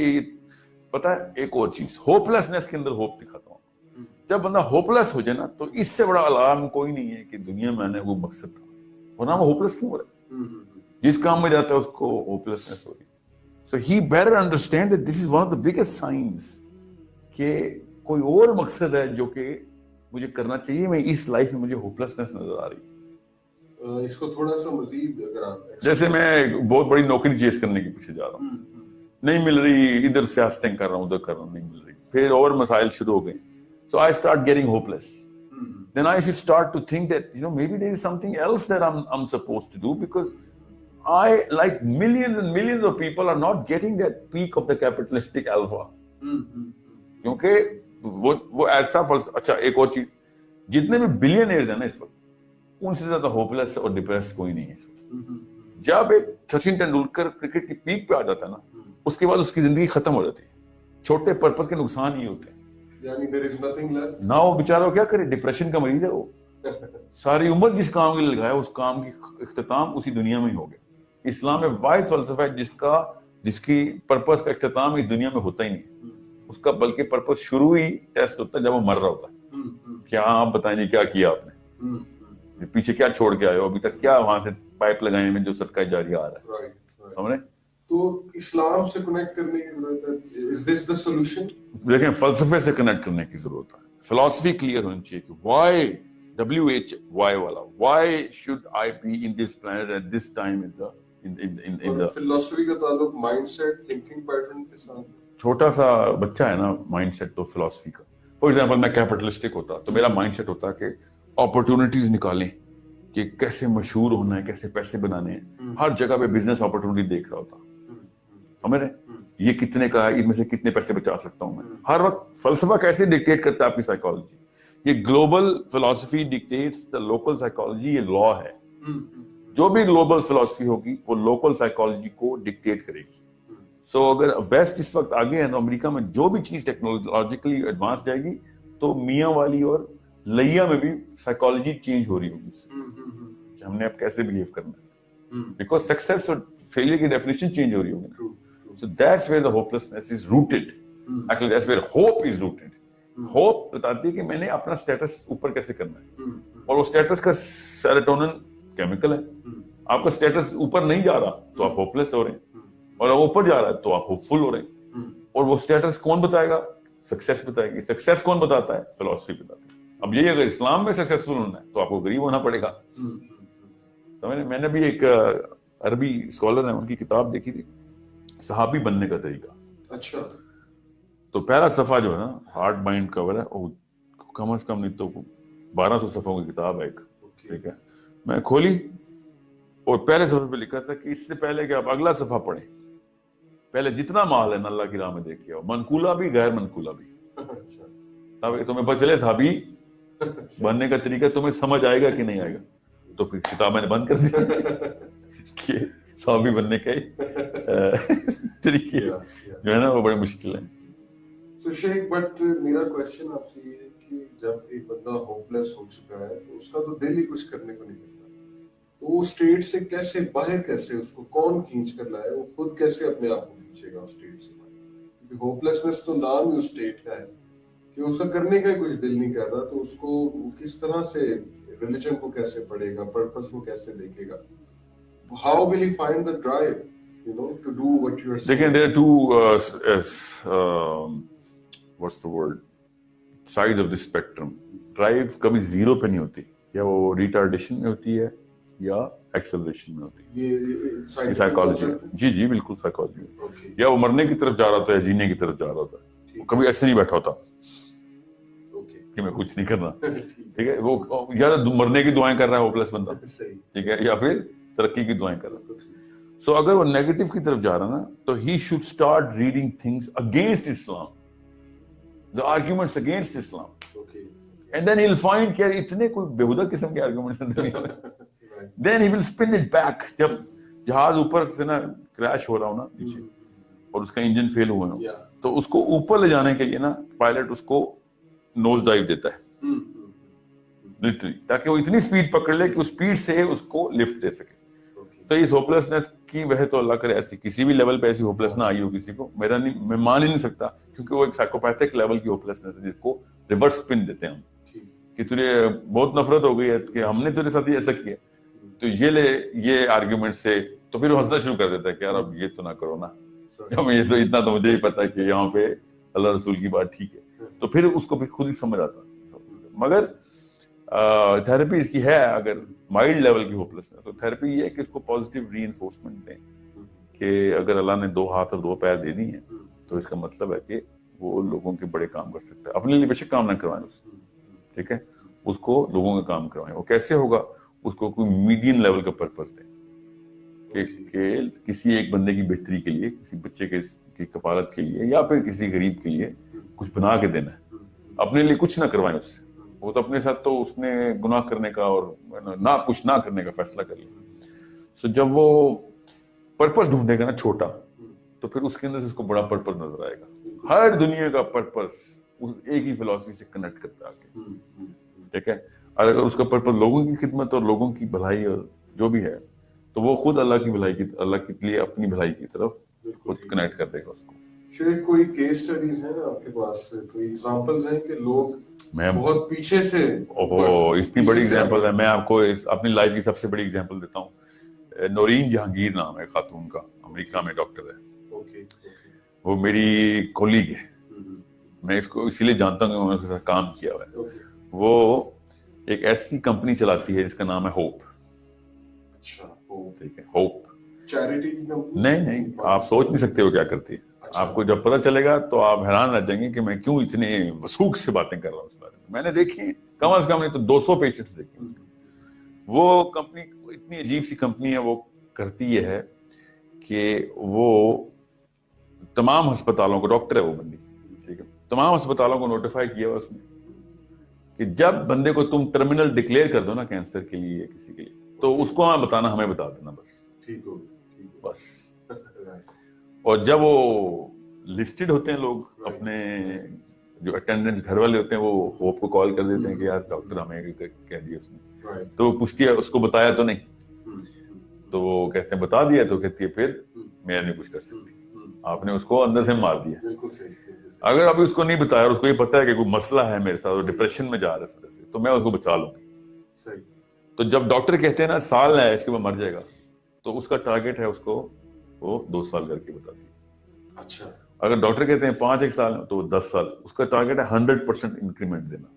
پتا ہے ایک اور چیز, ہوپلیسنس کے اندر ہوپ دکھاتا ہوں. جب بندہ ہوپلیس ہو جائے نا تو اس سے بڑا علام کوئی نہیں ہے کہ دنیا میں وہ مقصد تھا, ورنہ وہ ہوپلیس کیوں ہو رہا ہے؟ جس کام میں جاتا ہے اس کو ہوپلیسنس ہو رہی ہے. So he better understand that this is one of the biggest signs کہ کوئی اور مقصد ہے جو کہ مجھے کرنا چاہیے, میں اس لائف میں مجھے ہوپلیسنس نظر آ رہی ہے. اس کو تھوڑا سا مزید اگر آپ, جیسے میں بہت بڑی نوکری چیز کرنے کے پیچھے جا رہا ہوں, نہیں مل رہی, ادھر سیاستیں کر رہا ہوں, ادھر کر رہا ہوں, نہیں مل رہی, پھر اور مسائل شروع ہو گئے. So I start getting hopeless. Then I should start to think that maybe there is something else that I'm supposed to do, because I, like millions and millions of people, are not getting that peak of the capitalistic alpha. کیونکہ وہ ایسا اچھا ایک اور چیز, جتنے بھی billionaires ہیں نا اس وقت, ان سے زیادہ ہوپلیس اور ڈپریسڈ کوئی نہیں ہے. جب ایک سچن ٹینڈولکر کرکٹ کی پیک پہ آ جاتا ہے نا, اس کے بعد اس کی زندگی ختم ہو جاتی ہے. چھوٹے پرپز کے نقصان ہی ہوتے ہیں. یعنی there is nothing left. نہ وہ بیچارہ کیا کرے, ڈپریشن کا مریض ہے وہ. ساری عمر جس کام کے لیے لگایا, اس کام کی اختتام اسی دنیا میں ہی ہو گیا. اسلام میں واحد فلسفہ ہے جس کی پرپز کا اختتام اس دنیا میں ہوتا ہی نہیں. اس کا بلکہ پرپز شروع ہی ٹیسٹ ہوتا ہے جب وہ مر رہا ہوتا ہے. کیا آپ بتائیں جی کیا کیا آپ نے, پیچھے کیا چھوڑ کے آئے ہو, ابھی تک کیا وہاں سے پائپ لگائے میں جو صدقہ جاری آ رہا ہے. سمجھ رہے؟ تو اسلام سے کنیکٹ کرنے کی ضرورت ہے. Is this the solution? دیکھیں, فلسفے سے کنیکٹ کرنے کی ضرورت ہے. فلسفی کلیئر ہونی چاہیے کہ why, WHY والا, why should I be in this planet at this time in the فلسفی کا تعلق مائنڈ سیٹ, تھنکنگ پیٹرن کے ساتھ. چھوٹا سا بچہ ہے نا مائنڈ سیٹ تو فلسفی کا. فار ایگزامپل میں کیپٹلسٹک ہوتا تو میرا مائنڈ سیٹ ہوتا کہ اپرچونیٹیز نکالیں, کہ کیسے مشہور ہونا ہے, کیسے پیسے بنانے ہیں. ہر جگہ پہ بزنس اپرچونیٹی دیکھ رہا ہوتا. سمجھ رہے, یہ کتنے کا ہے, ان میں سے کتنے پیسے بچا سکتا ہوں میں. ہر وقت فلسفہ کیسے ڈکٹیٹ کرتا ہے آپ کی سائیکالوجی. یہ گلوبل فلسفی ڈکٹیٹس دا لوکل سائیکالوجی, یہ لا ہے. جو بھی گلوبل فلسفی ہوگی وہ لوکل سائیکالوجی کو ڈکٹیٹ کرے گی. سو اگر ویسٹ اس وقت آگے ہے تو امریکہ میں جو بھی چیز ٹیکنالوجیکلی ایڈوانس جائے گی تو میاں والی اور لیا میں بھی سائیکالوجی چینج ہو رہی ہوگی کہ ہم نے اب کیسے بہیو کرنا ہے, بیکاز سکسیس اور فیلئر کی ڈیفینیشن چینج ہو رہی ہوگی. So that's where the hopelessness is rooted. Actually, that's where hope is rooted. Hope بتاتی ہے کہ میں نے اپنا سٹیٹس اوپر کیسے کرنا ہے, اور وہ سٹیٹس کا سیروٹونن کیمیکل ہے. آپ کا سٹیٹس اوپر نہیں جا رہا تو آپ ہوپلیس ہو رہے ہیں, اور اوپر جا رہا ہے تو آپ ہوپ فل ہو رہے ہیں. اور وہ سٹیٹس کون بتائے گا؟ سکسیس بتائے گی. سکسیس کون بتاتا ہے؟ فلسفی بتاتی ہے. اب یہی اگر اسلام میں سکسیسفل ہونا ہے تو آپ کو غریب ہونا پڑے گا. میں نے بھی ایک عربی اسکالر ہیں, ان کی کتاب دیکھی تھی, صحابی بننے کا طریقہ. اچھا. تو پہلا صفحہ جو ہے نا, ہارڈ بائنڈ کور ہے, وہ کم از کم نہیں تو 1200 صفحوں کی کتاب ہے ایک. ٹھیک ہے, میں کھولی اور پہلے صفحے پہ لکھا تھا کہ اس سے پہلے کہ آپ اگلا صفحہ پڑھیں, پہلے جتنا مال ہے نا اللہ کی راہ میں دیکھ کے آؤ, منقولہ بھی غیر منقولہ بھی. اب تمہیں پتہ چلے صحابی بننے کا طریقہ تمہیں سمجھ آئے گا کہ نہیں آئے گا. تو پھر کتاب میں نے بند کر دی کہ صحابی بننے کے طریقے جو ہے نا وہ بڑے مشکل ہیں. تو شیخ, بٹ میرا کوشچن آپ سے یہ ہے کہ جب ایک بندہ ہوپلیس ہو چکا ہے تو اس کا تو دل ہی کچھ کرنے کو نہیں کرتا, تو وہ اسٹیٹ سے کیسے باہر, کیسے اس کو کون کھینچ کر لائے, وہ خود کیسے اپنے آپ کو کھینچے گا اسٹیٹ سے باہر؟ کیونکہ ہوپلیسنس تو نام ہی اس اسٹیٹ کا ہے کہ اس کا کرنے کا کچھ دل نہیں کر رہا, تو اس کو کس طرح سے ریلیجن کو کیسے پڑھے گا, پرپس کو کیسے دیکھے گا, how will he find the drive, to do what you are saying? دیکھیں, there are two what's the word, sides of the spectrum. Drive کبھی زیرو پہ نہیں ہوتی, یا وہ ریٹارڈیشن میں ہوتی ہے یا ایکسلریشن میں ہوتی ہے. یہ سائیکالوجی ہے. جی جی بالکل سائیکالوجی ہے. یا وہ مرنے کی طرف جا رہا ہوتا ہے یا جینے کی طرف جا رہا ہوتا ہے, وہ کبھی ایسے نہیں بیٹھا ہوتا کہ میں کچھ نہیں کرنا. ٹھیک ہے, وہ یا مرنے کی دعائیں کر رہا ہے ہوپلیس بندہ, ٹھیک ہے, یا پھر ترقی کی دعائیں کر رہا ہے. سو اگر وہ نیگیٹو کی طرف جا رہا نا تو he should start reading things against Islam, the arguments against Islam. Okay. And then he'll find کہ اتنے کوئی بےہودہ قسم کے arguments ہیں دنیا میں. Then he will spin it back. جب جہاز اوپر سے نا کریش ہو رہا ہو نا نیچے اور اس کا انجن فیل ہوا ہو تو اس کو اوپر لے جانے کے لیے نا پائلٹ اس کو نوز ڈائیو دیتا ہے لٹرلی, تاکہ وہ اتنی سپیڈ پکڑ لے کہ اس سپیڈ سے اس کو لفٹ دے سکے. تو اس ہوپلیسنس کی وجہ تو اللہ کرے ایسی کسی بھی لیول پہ ایسی ہوپلیس نہ آئی ہو کسی کو, میرا نہیں, میں مان ہی نہیں سکتا, کیونکہ وہ ایک سائیکوپیتھک لیول کی ہوپلیسنس ہے جس کو ریورس سپن دیتے ہیں ہم کہ تجھے بہت نفرت ہو گئی ہے کہ ہم نے تیرے ساتھ یہ ایسا کیا تو یہ لے یہ آرگیومنٹ سے, تو پھر وہ ہنسنا شروع کر دیتا ہے کہ یار اب یہ تو نہ کرو نا, یہ تو اتنا تو مجھے ہی پتا ہے کہ یہاں پہ اللہ رسول کی بات ٹھیک ہے, تو پھر اس کو پھر خود ہی سمجھ آتا. مگر تھراپی اس کی ہے اگر مائلڈ لیول کی ہوپلیسنس, تو تھراپی یہ ہے کہ اس کو پازیٹیو ری انفورسمنٹ دیں کہ اگر اللہ نے 2 ہاتھ اور 2 پیر دے دی ہیں تو اس کا مطلب ہے کہ وہ لوگوں کے بڑے کام کر سکتا ہے. اپنے لیے بے شک کام نہ کروائیں اس, ٹھیک ہے, اس کو لوگوں کا کام کروائیں. وہ کیسے ہوگا, اس کو کوئی میڈین لیول کا پرپز دیں کہ کسی ایک بندے کی بہتری کے لیے, کسی بچے کی کفالت کے لیے, یا پھر کسی غریب کے لیے کچھ بنا کے دینا ہے. اپنے لیے کچھ نہ کروائیں اس سے, وہ تو اپنے ساتھ تو اس نے گناہ کرنے کا اور نہ کچھ نہ کرنے کا فیصلہ کر لیا. سو جب وہ پرپس ڈھونڈے گا نا چھوٹا, تو پھر اس کے اندر سے اس کو بڑا پرپس نظر آئے گا. ہر دنیا کا پرپس اس ایک ہی فلسفی سے کنیکٹ کرتا ہے, ٹھیک ہے. اور اگر اس کا پرپس لوگوں کی خدمت اور لوگوں کی بھلائی اور جو بھی ہے, تو وہ خود اللہ کی بھلائی کی, اللہ کے لیے اپنی بھلائی کی طرف خود کنیکٹ کر دے گا اس کو. شیخ کوئی کیس اسٹڈیز ہیں آپ کے پاس, کوئی ایگزامپلز ہیں کہ لوگ بہت پیچھے سے, اتنی بڑی ایگزامپل ہے. میں آپ کو اپنی لائف کی سب سے بڑی ایگزامپل دیتا ہوں. نورین جہانگیر نام ہے خاتون کا, امریکہ میں ڈاکٹر ہے. وہ میری کولیگ ہے, میں اس کو اسی لیے جانتا ہوں کہ میں نے اس کے ساتھ کام کیا ہوا ہے. وہ ایک ایسی کمپنی چلاتی ہے جس کا نام ہے ہوپ. اچھا, ٹھیک ہے, ہوپ چیریٹی نہیں, آپ سوچ نہیں سکتے وہ کیا کرتی ہے. آپ کو جب پتہ چلے گا تو آپ حیران رہ جائیں گے کہ میں کیوں اتنے وثوق سے باتیں کر رہا ہوں اس بارے میں. میں نے دیکھی کم از کم نہیں تو 200 پیشنٹس دیکھے. وہ کمپنی اتنی عجیب سی کمپنی ہے, وہ کرتی یہ ہے کہ وہ تمام ہسپتالوں کو, ڈاکٹر ہے وہ بندی, ٹھیک ہے, تمام ہسپتالوں کو نوٹیفائی کیا ہوا اس نے کہ جب بندے کو تم ٹرمینل ڈکلیئر کر دو نا کینسر کے لیے کسی کے لیے, تو اس کو بتانا, ہمیں بتا دینا بس, ٹھیک ہو بس. اور جب وہ لسٹڈ ہوتے ہیں لوگ, اپنے جو اٹینڈنٹ گھر والے ہوتے ہیں, وہ ہوپ کو کال کر دیتے ہیں کہ یار ڈاکٹر ہمیں کہہ دیا اس نے, تو وہ پوچھتی ہے اس کو بتایا تو نہیں, تو وہ کہتے ہیں بتا دیا, تو کہتی ہے پھر میں نہیں کچھ کر سکتی, آپ نے اس کو اندر سے مار دیا. اگر ابھی اس کو نہیں بتایا اور اس کو یہ پتا ہے کہ کوئی مسئلہ ہے میرے ساتھ اور ڈپریشن میں جا رہا ہے اس وجہ سے, تو میں اس کو بچا لوں گی. تو جب ڈاکٹر کہتے ہیں نا سال ہے اس کے بعد مر جائے گا, تو اس کا ٹارگیٹ ہے اس کو وہ 2 سال کر کے بتاتی ہے. اچھا, اگر ڈاکٹر کہتے ہیں 5 سال تو وہ 10 سال, اس کا ٹارگیٹ ہے 100% انکریمنٹ دینا.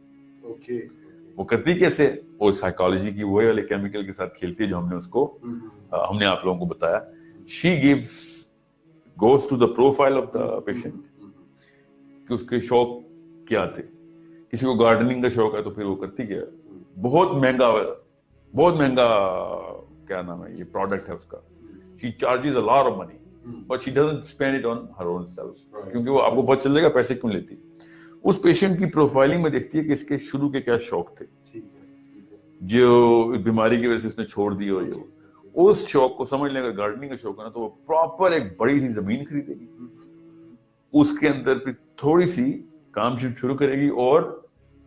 وہ کرتی کیسے, وہ سائیکالوجی کی وہی والے کیمیکل کے ساتھ کھیلتی ہے جو ہم نے اس کو ہم نے آپ لوگوں کو بتایا. شی goes to the profile of the patient کہ اس کے شوق کیا تھے. کسی کو گارڈننگ کا شوق ہے تو پھر وہ کرتی کیا, بہت مہنگا کیا نام ہے یہ پروڈکٹ ہے اس کا, she charges a lot of money but she doesn't spend it on her own self, کیونکہ وہ آپ کو پتہ چلے گا پیسے کیوں لیتی. اس پیشنٹ کی پروفائلنگ میں دیکھتی ہے کہ اس کے شروع کے کیا شوق تھے, جو بیماری کی وجہ سے اس نے چھوڑ دی, اور اس شوق کو سمجھ لیں. اگر گارڈننگ کا شوق ہے نا تو وہ پراپر ایک بڑی سی زمین خریدے گی, اس کے اندر پھر تھوڑی سی کام شروع کرے گی, اور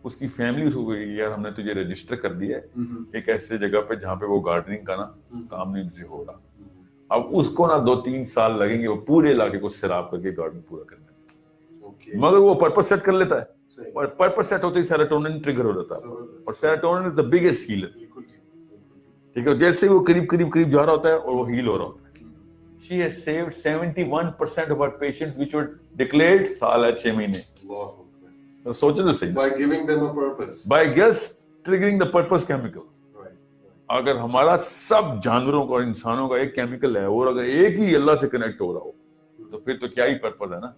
اس کی فیملی اس کو کہے گی یار ہم نے تجھے رجسٹر کر دیا ہے ایک ایسے جگہ پہ جہاں پہ وہ گارڈننگ کا نا کام نہیں سے ہو رہا. اب اس کو نا 2-3 سال لگیں گے وہ پورے علاقے کو سیراب کر کے گارڈن پورا کرنے میں, مگر وہ پرپس سیٹ کر لیتا ہے, اور پرپس سیٹ ہوتے ہی سیروٹونن ٹریگر ہو جاتا ہے, اور سیروٹونن از دی بگیسٹ ہیلر. ٹھیک ہے, جیسے وہ قریب جا رہا ہوتا ہے اور وہ ہیل ہو رہا ہوتا ہے. She has saved 71% of her patients which were declared سال ہے 6 مہینے. سوچو تو صحیح, by giving them a purpose, by just triggering the purpose chemical. اگر ہمارا سب جانوروں کا اور انسانوں کا ایک کیمیکل ہے, اور اگر ایک ہی اللہ سے کنیکٹ ہو رہا ہو, تو پھر تو کیا ہی پرپس ہے نا.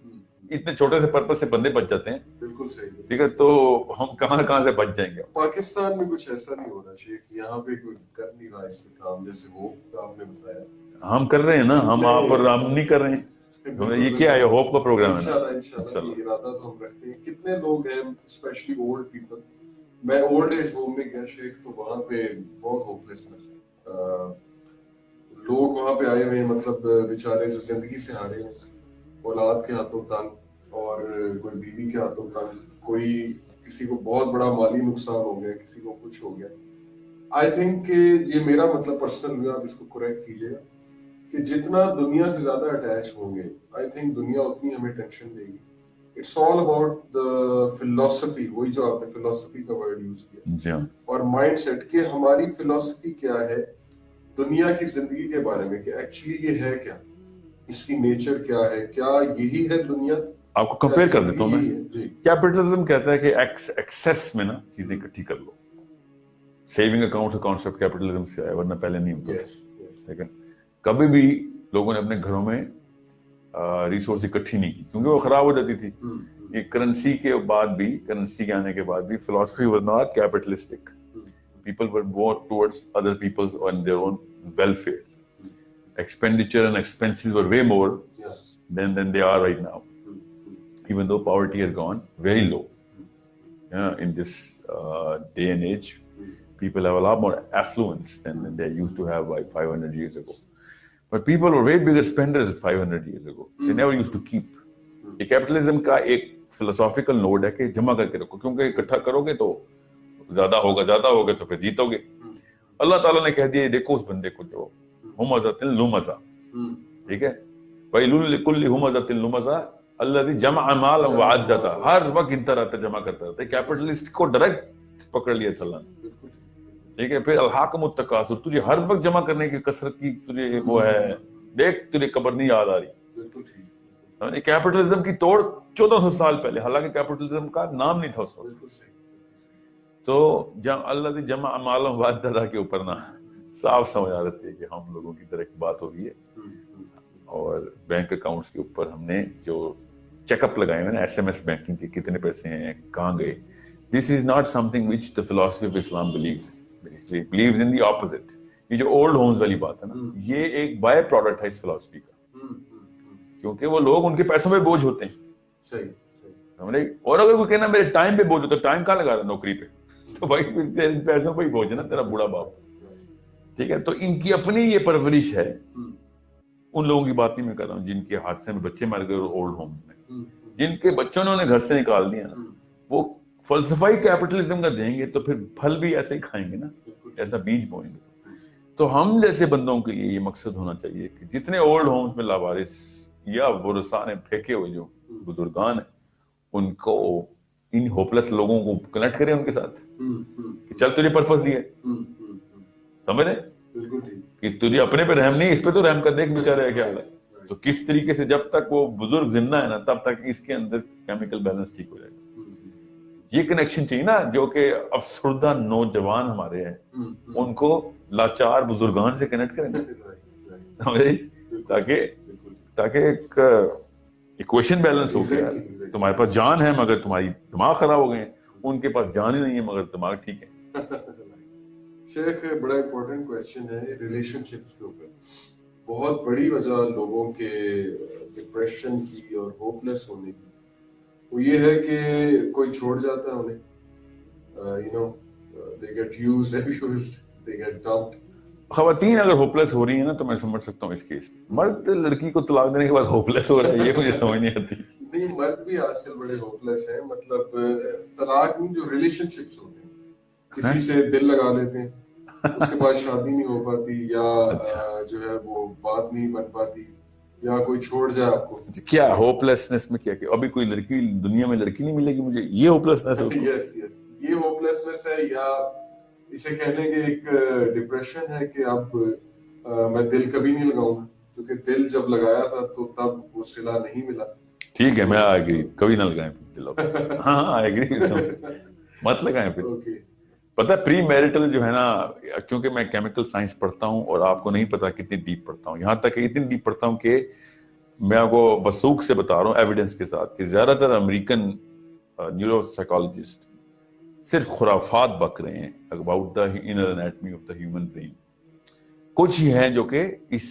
اتنے چھوٹے سے پرپس سے بندے بچ جاتے ہیں. بالکل صحیح, ٹھیک ہے, تو ہم کہاں سے بچ جائیں گے. پاکستان میں کچھ ایسا نہیں ہو رہا شیخ, یہاں پہ کوئی کر نہیں رہا اس پہ کام, جیسے وہ آپ نے بتایا. ہم کر رہے ہیں نا, ہم آپ اور ہم نہیں کر رہے ہیں. یہ کیا ہے, ہوپ کا پروگرام ہے نا. انشاءاللہ یہ ارادہ تو ہم رکھتے ہیں. کتنے لوگ ہیں اسپیشلی اولڈ پیپل, میں اولڈ ایج ہوم میں گیا شیخ, تو وہاں پہ بہت ہوپلیسنس ہے. لوگ وہاں پہ آئے ہوئے ہیں, مطلب بیچارے جو زندگی سے ہارے ہیں, اولاد کے ہاتھوں تنگ اور کوئی بیوی کے ہاتھوں تنگ, کوئی کسی کو بہت بڑا مالی نقصان ہو گیا, کسی کو کچھ ہو گیا. آئی تھنک کہ یہ میرا مطلب پرسنل ویو, آپ اس کو کریکٹ کیجیے گا, کہ جتنا دنیا سے زیادہ اٹیچ ہوں گے آئی تھنک دنیا اتنی ہمیں ٹینشن دے گی. It's all about the philosophy, وہی جو آپ نے فلاسفی کا ورڈ یوز کیا, اور مائنڈ سیٹ, کہ ہماری فلاسفی کیا ہے دنیا کی زندگی کے بارے میں, کہ ایکچولی یہ ہے کیا, اس کی نیچر کیا ہے, کیا یہی ہے دنیا. آپ کو کمپیئر کر دیتا ہوں میں. جی, کیپٹلزم کہتا ہے کہ ایکسیس میں نا چیزیں اکٹھی کر لو. سیونگ اکاؤنٹ کا کانسیپٹ کیپٹلزم سے آیا, ورنہ پہلے نہیں ہوتا. ٹھیک ہے, کبھی بھی لوگوں نے اپنے گھروں میں ریسورس اکٹھی نہیں کی, کیونکہ وہ خراب ہو جاتی تھی. یہ کرنسی کے بعد بھی, کرنسی کے آنے کے بعد بھی philosophy was not capitalistic. People were more towards other people's and their own welfare. Expenditure and expenses were way more than they are right now. Even though poverty has gone very low. Yeah, in this day and age, people have a lot more affluence than they used to have like 500 years ago. But people were way bigger spenders 500 years ago. They never used to keep. یہ capitalism کا ایک philosophical note ہے کہ جمع کر کے رکھو, کیونکہ اکٹھا کرو گے تو زیادہ ہوگا تو پھر جیتو گے. اللہ تعالیٰ نے کہہ دیا دیکھو اس بندے کو جو ہمزۃ لمزہ, ٹھیک ہے, ویل لکل ہمزۃ لمزہ الذی جمع مالا وعددہ, ہر وقت گنتا رہتا, جمع کرتا رہتا ہے. کیپٹلسٹ کو ڈائریکٹ پکڑ لیا تھا اللہ نے, ٹھیک ہے. پھر الہاکم التکاثر, تجھے ہر وقت جمع کرنے کی کثرت کی تجھے وہ ہے, دیکھ تجھے قبر نہیں یاد آ رہی. کیپٹلزم کی توڑ 1400 سال پہلے, حالانکہ کیپٹلزم کا نام نہیں تھا اس وقت. تو اللہ جمع مالا وعددہ کے اوپر نا صاف سمجھ آ رہی ہے کہ ہم لوگوں کی طرح بات ہو رہی ہے. اور بینک اکاؤنٹس کے اوپر ہم نے جو چیک اپ لگائے ہیں نا, ایس ایم ایس بینکنگ کے کتنے پیسے ہیں, کہاں گئے, this is not something which the philosophy of Islam believes in the opposite. یہ جو اولڈ ہومز والی بات ہے نا, یہ ایک بائی پروڈکٹ ہے اس فلاسفی کا, کیونکہ وہ لوگ ان کے پیسوں پہ بوجھ ہوتے ہیں. صحیح. اور اگر کوئی کہنا میرے ٹائم پہ بوجھ ہوتا ہے, ٹائم کہاں لگا رہا نوکری پہ, تو بھائی پیسوں پہ ہی بوجھ ہے نا تیرا بوڑھا باپ. ٹھیک ہے, تو ان کی اپنی یہ پرورش ہے. ان لوگوں کی بات نہیں میں کر رہا ہوں جن کے حادثے میں بچے مر گئے اولڈ ہومز میں, جن کے بچوں نے انہیں گھر سے نکال دیا نا, وہ فلسفائی کیپٹلزم کا دیں گے تو پھر پھل بھی ایسے ہی کھائیں گے نا, ایسا بیج بوئیں گے. تو ہم جیسے بندوں کے لیے یہ مقصد ہونا چاہیے کہ جتنے اولڈ ہومز میں لاوارث یا ورثاء نے پھینکے ہوئے جو بزرگان ہیں, ان کو ان ہوپلیس لوگوں کو کنیکٹ کریں ان کے ساتھ, کہ چل تجھے پرپس دیا, سمجھ رہے کہ تجھے اپنے پہ رحم نہیں, اس پہ تو رحم کر, دیکھ بیچارہ ہے کیا حال ہے. تو کس طریقے سے جب تک وہ بزرگ زندہ ہے نا, تب تک اس کے اندر کیمیکل بیلنس ٹھیک ہو جائے گا. یہ کنیکشن چاہیے نا, جو کہ افسردہ نوجوان ہمارے ہیں ان کو لاچار بزرگان سے کنیکٹ کریں, تاکہ ایک ایکویشن بیلنس ہو گیا. تمہارے پاس جان ہے مگر تمہاری دماغ خراب ہو گئے ہیں, ان کے پاس جان ہی نہیں ہے مگر دماغ ٹھیک ہے. شیخ بڑا امپورٹنٹ کویسچن ہے ریلیشن شپس کے اوپر. بہت بڑی وجہ لوگوں کے ڈپریشن کی اور ہوپ لیس ہونے کی وہ یہ ہے کہ کوئی چھوڑ جاتا ہے انہیں, you know, they get used, abused, they get dumped. خواتین اگر ہوپ لیس ہو رہی ہیں نا تو میں سمجھ سکتا ہوں اس کیس میں. مرد لڑکی کو طلاق دینے کے بعد ہوپ لیس ہو رہا ہے, یہ مجھے سمجھ نہیں آتی. نہیں, مرد بھی آج کل بڑے ہوپ لیس ہیں. مطلب طلاق میں جو ریلیشن شپس ہوتے ہیں, کسی سے دل لگا لیتے ہیں, اس کے بعد شادی نہیں ہو پاتی, یا جو ہے وہ بات نہیں بن پاتی, یا کوئی چھوڑ جائے آپ کو. کیا ہوپ لیسنس میں کیا کہ ابھی کوئی لڑکی دنیا میں لڑکی نہیں ملے گی مجھے, یہ ہوپ لیسنس ہے. یس یس, یہ ہوپ لیسنس ہے, یا اسے کہنے کے ایک ڈپریشن ہے کہ اب میں دل کبھی نہیں لگاؤں گا, کیونکہ دل جب لگایا تھا تو تب وہ صلہ نہیں ملا. ٹھیک ہے, میں ایگری, کبھی نہ لگائیں دل. ہاں ایگری, مت لگائیں پھر. پتہ پری میرٹل جو ہے نا, چونکہ میں کیمیکل سائنس پڑھتا ہوں اور آپ کو نہیں پتا کتنی ڈیپ پڑھتا ہوں, یہاں تک کہ اتنی ڈیپ پڑھتا ہوں کہ میں آپ کو وثوق سے بتا رہا ہوں ایویڈنس کے ساتھ کہ زیادہ تر امریکن نیورو سائیکالوجسٹ صرف خرافات بک رہے ہیں about the inner anatomy of the human brain. کچھ ہی ہیں جو کہ اس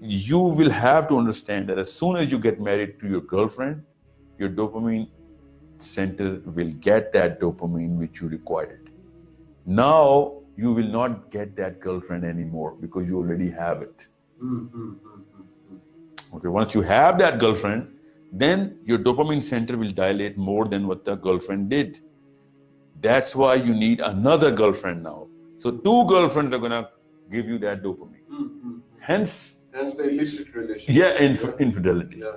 You will have to understand that as soon as you get married to your girlfriend, your dopamine center will get that dopamine which you required. Now you will not get that girlfriend anymore because you already have it. Okay, once you have that girlfriend, then your dopamine center will dilate more than what the girlfriend did. That's why you need another girlfriend now. So 2 girlfriends are gonna give you that dopamine. Hence the illicit relationship. Yeah, infidelity. Yeah.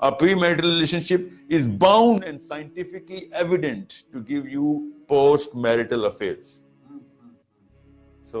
A premarital relationship is bound and scientifically evident to give you post-marital affairs. So,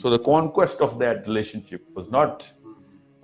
So the conquest of that relationship was not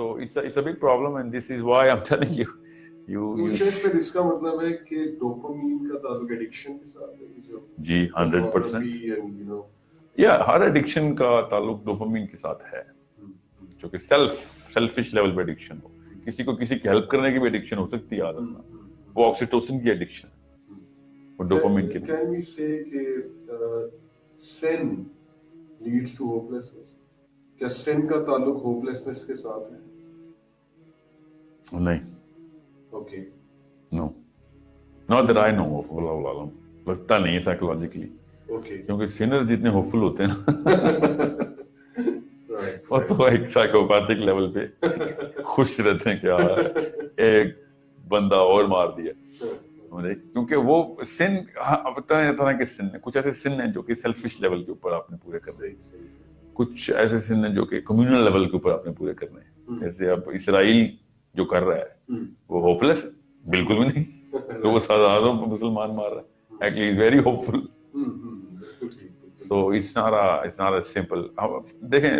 So it's a big problem, and this is why I'm telling you. تو شیخ پھر اس کا مطلب ہے کہ dopamine کا تعلق addiction کے ساتھ ہے جو جی 100%. اینڈ یو نو ہر ایڈکشن کا تعلق ڈوپامین کے ساتھ ہے, جو کہ سیلفش لیول پہ ایڈکشن ہو. کسی کو کسی کی ہیلپ کرنے کی بھی ایڈکشن ہو سکتی ہے عادت میں, وہ آکسیٹوسن کی ایڈکشن ہے, وہ ڈوپامین کی. کین وی سے کہ سن لیڈز ٹو ہوپلیسنس؟ کیا سن کا تعلق ہوپلیسنس کے ساتھ ہے؟ نہیں. Okay. No, not that I know of. اللہ عالم, لگتا نہیں ہے سائیکولوجیکلی. اوکے. کیونکہ سینر جتنے ہوپ فل ہوتے ہیں نا وہ تو ایک سائیکوپیتھک لیول پہ خوش رہتے ہیں کہ ایک بندہ اور مار دیا. کیونکہ وہ سن طرح کے سن ہیں. کچھ ایسے سن ہیں جو کہ سیلفش لیول کے اوپر آپ نے پورے کرنے ہیں, کچھ ایسے سن ہیں جو کہ کمیونل لیول کے اوپر آپ نے پورے کرنے ہیں. جیسے اب اسرائیل جو کر رہا ہے وہ ہوپلیس بالکل بھی نہیں, تو وہ ہزاروں مسلمان مار رہا ہے. Actually is very hopeful. So it's not a simple. دیکھیں,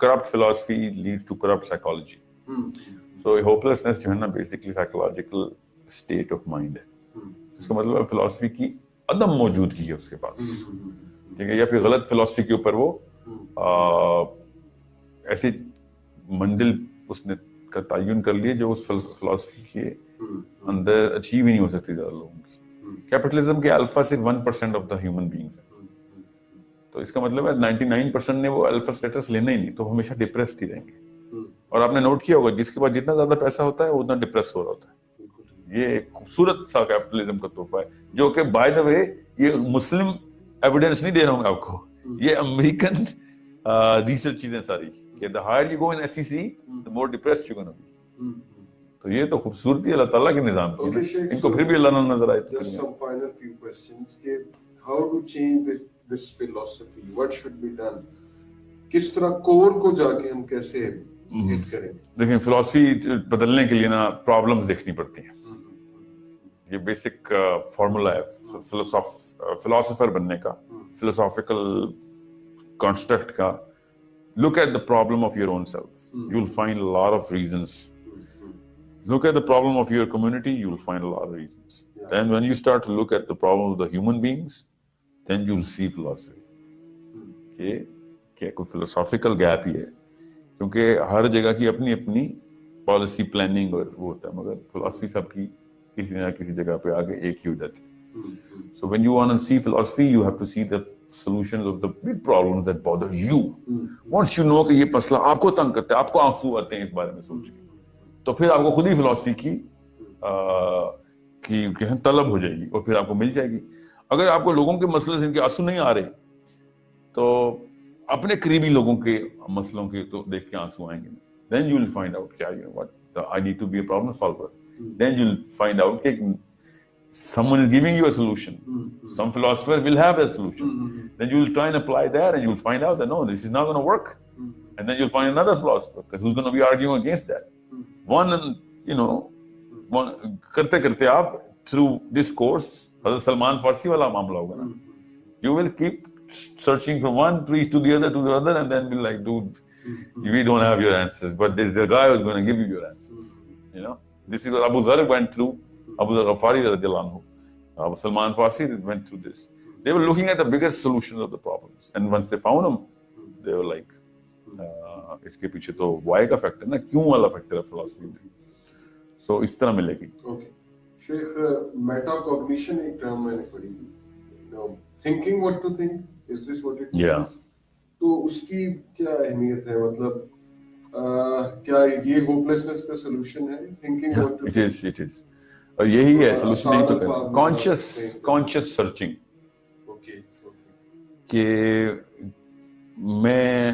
corrupt philosophy leads to corrupt psychology. So hopelessness جو ہے نا basically psychological state of mind ہے. اس کا مطلب ہے فلاسفی کی عدم موجودگی ہے اس کے پاس, ٹھیک ہے, یا پھر غلط فلاسفی کے اوپر وہ ایسی منزل اس نے کا تعین کر لیے جو اس فلاسفی کے اندر اچیو ہی نہیں ہو سکتی زیادہ لوگوں کی. کیپٹلزم کے الفا صرف 1% آف دا ہیومن بینگز ہیں, تو اس کا مطلب ہے 99% نے وہ الفا اسٹیٹس لینا ہی نہیں, تو ہمیشہ ڈپریسڈ ہی رہیں گے. اور آپ نے نوٹ کیا ہوگا جس کے پاس جتنا زیادہ پیسہ ہوتا ہے وہ اتنا ڈپریس ہو رہا ہوتا ہے. یہ ایک خوبصورت سا کیپٹلزم کا تحفہ ہے, جو کہ بائی دا وے یہ مسلم ایویڈنس نہیں دے رہا ہوں میں آپ کو, یہ امریکن ریسرچ چیزیں ساری, کہ the higher you go in SEC the more depressed you're going to be. تو یہ تو خوبصورتی اللہ تعالیٰ کے نظام کی ہے, ان کو پھر بھی اللہ نہ نظر آئے. Just some final few questions کہ how to change this philosophy, what should be done, کس طرح کور کو جا کے ہم کیسے ہٹ کریں؟ دیکھیں, فلاسفی بدلنے کے لیے نا پرابلمز دیکھنی پڑتی ہیں. یہ بیسک فارمولا ہے فلاسفر بننے کا, فلسافیکل کانسٹرکٹ کا. Look at the problem of your own self. You'll find a lot of reasons. Look at the problem of your community. You'll find a lot of reasons. Then when you start to look at the problem of the human beings, then you'll see philosophy. کہ کوئی philosophical gap ہی ہے, کیونکہ ہر جگہ کی اپنی اپنی policy planning اور وہ ہوتا ہے, مگر philosophy سب کی کسی نہ کسی جگہ پہ آگے ایک ہی ہو جاتی ہے. So when you want to see philosophy, you have to see the solutions of the big problems that bother you. Once you know کہ یہ مسئلہ آپ کو تنگ کرتا ہے, آپ کو آنسو آتے ہیں اس بارے میں سوچ کے, تو پھر آپ کو خود ہی فلاسفی کی طلب ہو جائے گی اور پھر آپ کو مل جائے گی. اگر آپ کو لوگوں کے مسئلے سے ان کے آنسو نہیں آ رہے, تو اپنے قریبی لوگوں کے مسئلوں کے تو دیکھ کے آنسو آئیں گے. Then you will find out کیا I need to be a problem solver. Then you will find out کہ someone is giving you a solution. Some philosopher will have a solution. Then you will try and apply that, and you will find out that no, this is not going to work. And then you'll find another philosopher who's going to be arguing against that. کرتے کرتے آپ through this course, حضرت سلمان فارسی والا معاملہ ہوگا نا. You will keep searching from one priest to the other, and then be like, dude, we don't have your answers, but there's a guy who's going to give you your answers. This is what Abu Dharr went through. Abu Dharr Ghafari radiallahu anhu, Salman Farsi went through this. They were looking at the bigger solutions of the problems, and once they found them, they were like, اس کے پیچھے تو Y کا factor نا, کیوں والا factor ہے philosophy میں. سو اس طرح ملے گی. اوکے شیخ, میٹا کوگنیشن ایک ٹرم میں نے پڑھی تھی, thinking what to think, is this what it Yeah. is? تو اس کی کیا اہمیت ہے, مطلب کیا یہ ہوپلیسنس کا سولوشن ہے, thinking what to think? It is. اور یہی ہے سولوشن تو کانشیس سرچنگ, کہ میں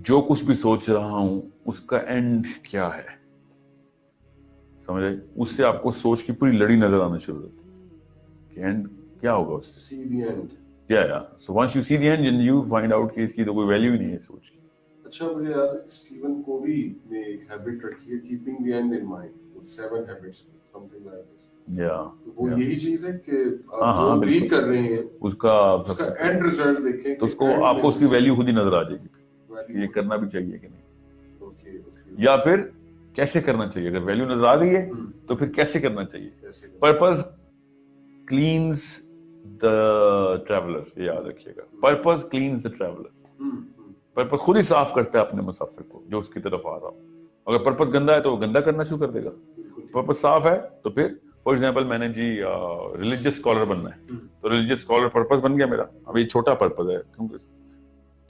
جو کچھ بھی سوچ رہا ہوں اس کا اینڈ کیا ہے, سمجھے, اس سے آپ کو سوچ کی پوری لڑی نظر آنا شروع ہوتی ہے کہ اینڈ کیا ہوگا اس سے. See the end. So once you see the end, then you find out کہ اس کی تو کوئی ویلیو ہی نہیں ہے سوچ کی. اچھا, مجھے یاد ہے اسٹیون کووی نے ایک ہیبٹ رکھی ہے, keeping the end in mind, 7 habits, something like this. وہ یہی چیز ہے کہ آپ جو بھی کر رہے ہیں اس کا اینڈ ریزلٹ دیکھیں, تو اس کو آپ کو اس کی ویلیو خود ہی نظر آ جائے گی, یہ کرنا بھی چاہیے کہ نہیں. یا پھر کیسے کرنا چاہیے. اگر ویلیو نظر آ گئی ہے تو پھر کیسے کرنا چاہیے. پرپز کلینز دا ٹریولر, یاد رکھیے گا, پرپز کلینز دا ٹریولر. پرپز خود ہی صاف کرتا ہے اپنے مسافر کو جو اس کی طرف آ رہا ہو. اگر پرپز گندا ہے تو وہ گندا کرنا شروع کر دے گا. پرپز صاف ہے تو پھر فار ایگزامپل میں نے جی ریلیجیس اسکالر بننا ہے, تو ریلیجیس اسکالر پرپز بن گیا میرا. اب یہ چھوٹا پرپز ہے کیونکہ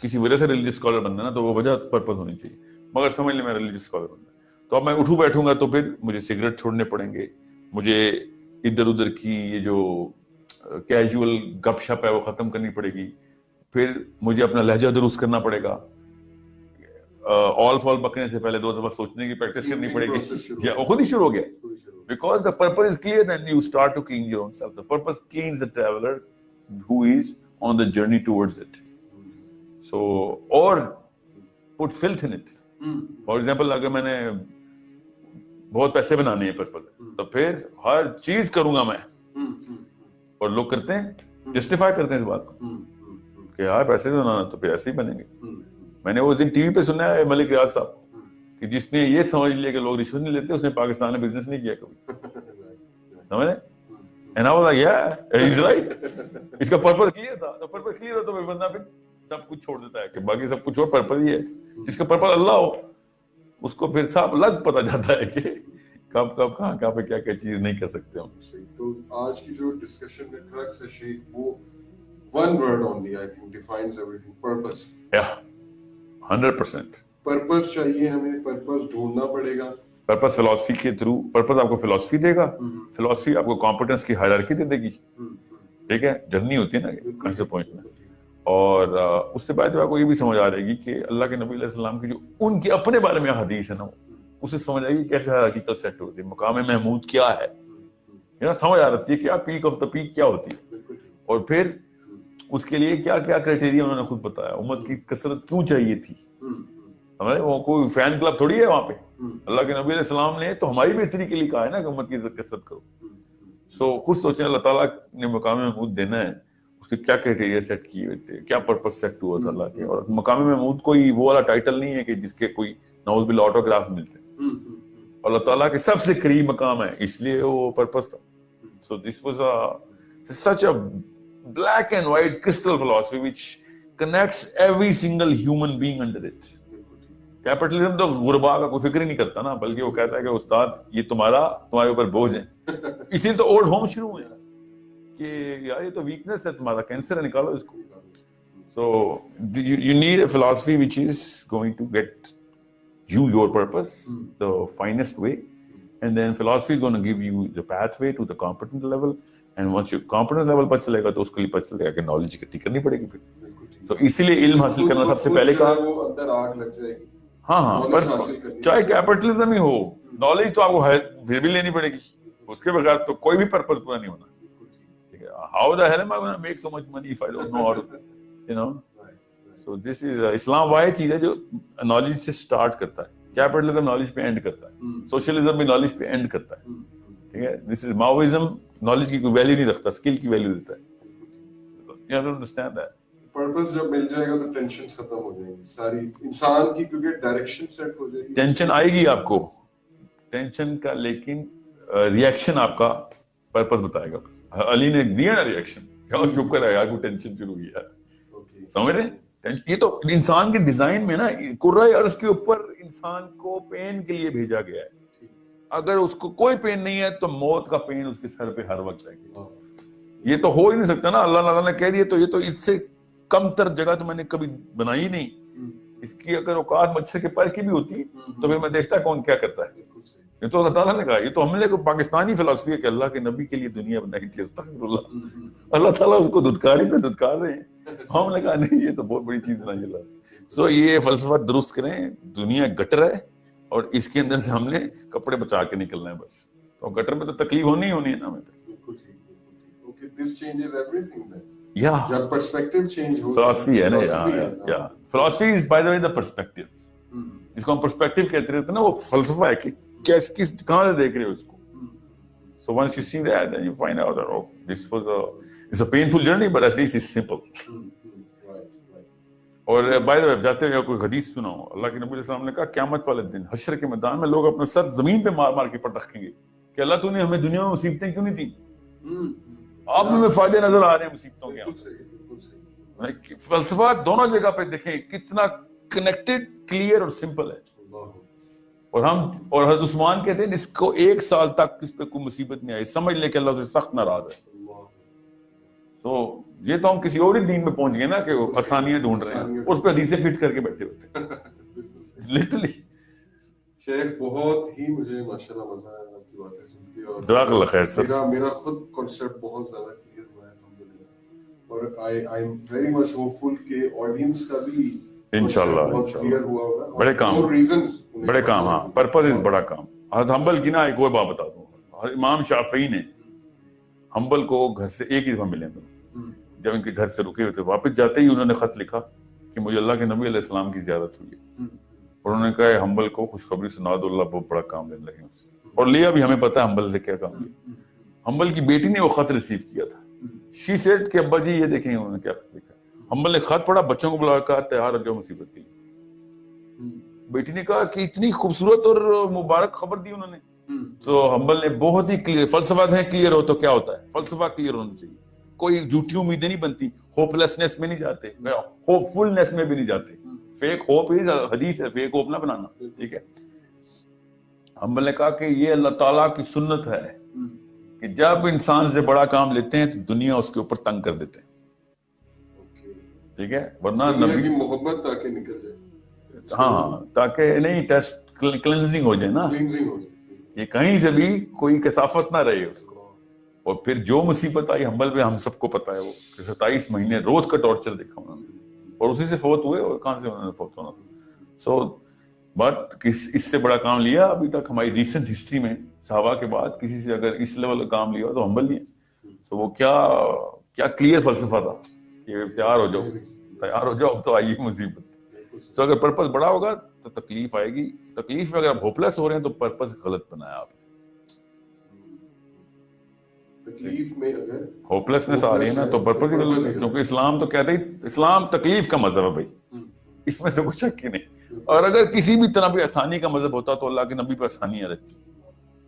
کسی وجہ سے ریلیجیس اسکالر بننا ہے نا, تو وہ وجہ پرپز ہونی چاہیے. مگر سمجھ لیں میں ریلیجیس اسکالر بننا ہے, تو اب میں اٹھوں بیٹھوں گا تو پھر مجھے سگریٹ چھوڑنے پڑیں گے, مجھے ادھر ادھر کی یہ جو کیجول گپ شپ ہے وہ ختم کرنی پڑے گی, پھر مجھے اپنا لہجہ درست کرنا پڑے گا. آل فال پکڑنے سے پہلے 2 دفعہ سوچنے کی پریکٹس کرنی پڑے گی. وہ خود ہی شروع ہو گیا. Because the purpose is clear, then you start to clean your own self. The purpose cleans the traveler who is on the journey towards it. So, or put filth in it. For example, اگر میں نے بہت پیسے بنانے ہیں purpose, تو پھر ہر چیز کروں گا میں. اور لوگ کرتے ہیں, جسٹیفائی کرتے ہیں اس بات کو کہ یار پیسے بنانا تو پھر ایسے ہی بنیں گے. میں نے اس دن ٹی وی پہ سنا ہے ملک ریاض صاحب کہ جس نے یہ سمجھ لیا کہ لوگ رشوت نہیں لیتے, اس نے پاکستان میں بزنس نہیں کیا کبھی. سمجھ رہے؟ And I was like, yeah, he's right. اس کا پرپز کلیئر تھا, تو پرپز کلیئر ہو تو پھر بندہ پھر سب کچھ چھوڑ دیتا ہے کہ باقی سب کچھ اور پرپز ہی ہے. جس کا پرپز اللہ ہو اس کو پھر صاحب الگ پتہ جاتا ہے کہ کب کب کہاں پہ کیا کیا چیز نہیں کر سکتے ہم. تو آج کی جو ڈسکشن کا کرکس ہے شیخ, وہ one word only I think defines everything: purpose. Yeah, 100%. Purpose چاہیے ہمیں, پرپز ڈھونڈنا پڑے گا. پرپز فلاسفی کے تھرو, پرپز آپ کو فلاسفی دے گا, فلاسفی آپ کو کمپیٹنس کی ہائرارکی دے دے گی. ٹھیک ہے, جرنی ہوتی ہے نا کہیں سے پہنچنا. اور اس سے بعد آپ کو یہ بھی سمجھ آ رہے گی کہ اللہ کے نبی علیہ السلام کی جو ان کے اپنے بارے میں حدیث ہے نا, اسے سمجھ آئے گی کیسے حقیقت سیٹ ہوتی ہے, مقام محمود کیا ہے, سمجھ آ رہتی ہے کیا پیک آف دا پیک کیا ہوتی ہے, اور پھر اس کے لیے کیا کیا کرائٹیریا انہوں نے خود بتایا. امت کی کثرت کیوں چاہیے تھی, ہمارے وہ کوئی فین کلب تھوڑی ہے وہاں پہ. اللہ کے نبی علیہ السلام نے تو ہماری بہتری کے لیے کہا ہے نا کہ امت کی کثرت کرو. سو خود سوچیں اللہ تعالیٰ نے مقام محمود دینا ہے, اس کے کیا کرائٹیریا سیٹ کیے ہوئے تھے, کیا پرپس سیٹ ہوا تھا اللہ کے. اور مقام محمود کوئی وہ والا ٹائٹل نہیں ہے کہ جس کے کوئی نعوذ باللہ آٹوگراف ملتے ہیں. اللہ تعالیٰ کے سب سے قریب مقام ہے, اس لیے وہ پرپس تھا. So this was such a black and white crystal philosophy which connects every single human being under it. Capitalism تو غربا کا کوئی فکر ہی نہیں کرتا نا, بلکہ وہ کہتا ہے کہ استاد یہ تمہارے اوپر بوجھ ہے. اس لیے تو اولڈ ہوم شروع ہوئے کہ یار یہ تو ویکنس ہے تمہارا, کینسر ہے, نکالو اس کو. سو you need a philosophy which is going to get you your purpose the finest way, and then philosophy is going to give you the pathway to the competence level. And once you competence level پر چلے گا تو اس کے لیے پتہ چلے گا کہ knowledge اکٹھی کرنی پڑے گی. پھر تو اسی لیے علم حاصل کرنا سب سے پہلے کا, اندر آگ لگ جائے گی. ہاں پر چاہے کیپٹلزم ہی ہو, نالج تو آپ کو پھر بھی لینی پڑے گی, اس کے بغیر تو کوئی بھی پرپز پورا نہیں ہونا. ٹھیک ہے, how the hell am I going to make so much money if I don't know how to, you know. So this is اسلام واحد چیز ہے جو نالج سے سٹارٹ کرتا ہے. کیپٹلزم نالج پہ اینڈ کرتا ہے, سوشلزم بھی نالج پہ اینڈ کرتا ہے. ٹھیک ہے, دس از ماوئزم نالج کی کوئی ویلیو نہیں رکھتا, اسکل کی ویلیو دیتا ہے. You have to understand that. Purpose جب مل جائے گا تو ٹینشن ختم ہو جائیں گی ساری انسان کی, کیونکہ ڈائریکشن سیٹ ہو جائے گی. ٹینشن آئے گی آپ کو, ٹینشن کا, لیکن ریئیکشن آپ کا پرپز بتائے گا. علی نے دیا نا ریئیکشن, کیا چپ کر یار کو ٹینشن شروع ہوئی یار. سمجھ رہے, یہ تو انسان کے ڈیزائن میں نا, کرۂ ارض کے اوپر انسان کو پین کے لیے بھیجا گیا ہے. اگر اس کو کوئی پین نہیں ہے تو موت کا پین اس کے سر پہ ہر وقت رہے گا. یہ تو ہو ہی نہیں سکتا نا, اللہ تعالیٰ نے کہہ دیا تو یہ تو اس سے کم تر جگہ تو میں نے کبھی بنائی نہیں. اس کی اگر اوقات مچھر کے پر کی بھی ہوتی تو پھر میں دیکھتا کون کیا کرتا ہے. یہ تو اللہ تعالیٰ نے کہا, یہ تو ہم نے پاکستانی فلسفی ہے کہ اللہ کے نبی کے لیے دنیا بنائی تھی. استغفر اللہ, اللہ تعالیٰ اس کو دھتکاری پہ دھتکار رہے ہیں. ہم نے کہا نہیں یہ تو بہت بڑی چیز بنائی اللہ. سو یہ فلسفہ درست کریں, دنیا گٹر ہے اور اس کے اندر سے ہم نے کپڑے بچا کے نکلنا ہے بس. تو گٹر میں تو تکلیف ہونی ہی ہونی ہے نا ہمیں. This changes everything then. Yeah. جب perspective change ہو, philosophy ہے نا, yeah. Philosophy is by the way the perspective. اس کو ہم perspective کہتے رہتے ہیں نا, وہ فلسفہ ہے کہ کس کہاں سے دیکھ رہے ہو اس کو. So once you see that, then you find out that it's a painful journey, but at least it's simple. اور بائی دا وے جاتے ہوئے کوئی حدیث سنا ہو, اللہ کے نبی علیہ السلام نے کہا قیامت والے دن حشر کے میدان میں لوگ اپنا سر زمین پہ مار مار کے پٹ رکھیں گے کہ اللہ تو نے ہمیں دنیا میں مصیبتیں کیوں نہیں دیں, اب ہمیں فائدے نظر آ رہے ہیں مصیبتوں کے. فلسفہ دونوں جگہ پہ دیکھیں کتنا کنیکٹڈ, کلیئر اور سمپل ہے. اور حضرت عثمان کہتے ہیں اس کو 1 سال تک اس پہ کوئی مصیبت نہیں آئی, سمجھ لے کہ اللہ سے سخت ناراض ہے. تو یہ تو ہم کسی اور ہی دین میں پہنچ گئے نا کہ وہ آسانیاں ڈھونڈ رہے ہیں, اس پہ حدیثیں فٹ کر کے بیٹھے ہوتے ہیں لٹرلی. شیخ بہت ہی مجھے ماشاءاللہ مزہ آیا آپ کی باتیں سن کے, اور جزاک اللہ خیر سر. میرا خود کانسیپٹ بہت زیادہ کلیئر ہوا ہے الحمدللہ, اور I am very much hopeful کہ آڈینس کا بھی انشاءاللہ کلیئر ہوا ہوگا. بڑے کام, بڑے کام, ہاں پرپز از بڑا کام. حضرت حنبل کی نا ایک اور بات بتا دوں, امام شافعی نے حنبل کو گھر سے ایک ہی دفعہ ملے تھے, جب ان کے گھر سے رکے ہوئے تھے, واپس جاتے ہی انہوں نے خط لکھا کہ مجھے اللہ کے نبی علیہ السلام کی زیارت ہوئی ہے, اور انہوں نے کہا حنبل کو خوشخبری سنا دو, اللہ بہت بڑا کام لینے لگے اس سے. اور لیا بھی, ہمیں پتا ہے حنبل نے کیا کام لیا. حنبل کی بیٹی نے وہ خط ریسیو کیا تھا. شی سیڈ کہ ابا جی یہ دیکھیں انہوں نے کیا خط لکھا. حنبل نے خط پڑھا, بچوں کو بلا کر تیار ہو جاؤ مصیبت کے لیے. بیٹی نے کہا کہ اتنی خوبصورت اور مبارک خبر دی انہوں نے. تو حنبل نے بہت ہی کلیئر, فلسفہ ہے کلیئر ہو تو کیا ہوتا ہے, فلسفہ کلیئر ہونا چاہیے, کوئی جھوٹی امیدیں نہیں بنتی, ہوپ لیسنس میں نہیں جاتے, ہوپ فلنس میں بھی نہیں جاتے. فیک ہوپ ہی حدیث ہے, فیک ہوپ نہ بنانا, ٹھیک ہے. حنبل نے کہا کہ یہ اللہ تعالیٰ کی سنت ہے کہ جب انسان سے بڑا کام لیتے ہیں تو دنیا اس کے اوپر تنگ کر دیتے ہیں, ٹھیک ہے, ورنہ نبی کی محبت تاکہ نکل جائے, ہاں تاکہ نہیں ٹیسٹ کلینزنگ ہو جائے نا, یہ کہیں سے بھی کوئی کثافت نہ رہے اس کو. اور پھر جو مصیبت آئی حنبل پہ ہم سب کو پتا ہے, وہ 27 مہینے روز کا ٹارچر دیکھا انہوں نے, اور اسی سے فوت ہوئے, اور کہاں سے انہوں نے فوت ہونا تھا. سو بٹ اس سے بڑا کام لیا ابھی تک ہماری ریسنٹ ہسٹری میں, صحابہ کے بعد کسی سے اگر اس لیول کا کام لیا تو حنبل نہیں ہے. سو وہ کیا کلیئر فلسفہ تھا کہ تیار ہو جاؤ اب تو آئیے مصیبت. سو اگر پرپز بڑا ہوگا تو تکلیف آئے گی. تکلیف میں اگر آپ ہوپلیس ہو رہے ہیں تو پرپز غلط بنایا آپ نے. تکلیف میں اگر ہوپلیسنس آ رہی ہے نا تو پرپز ہی غلط ہے, کیونکہ اسلام تو کہتے ہی اسلام تکلیف کا مذہب ہے بھائی, اس میں تو کوئی شک ہی نہیں. اور اگر کسی بھی طرح بھی آسانی کا مذہب ہوتا تو اللہ کے نبی پہ آسانیاں رہتی.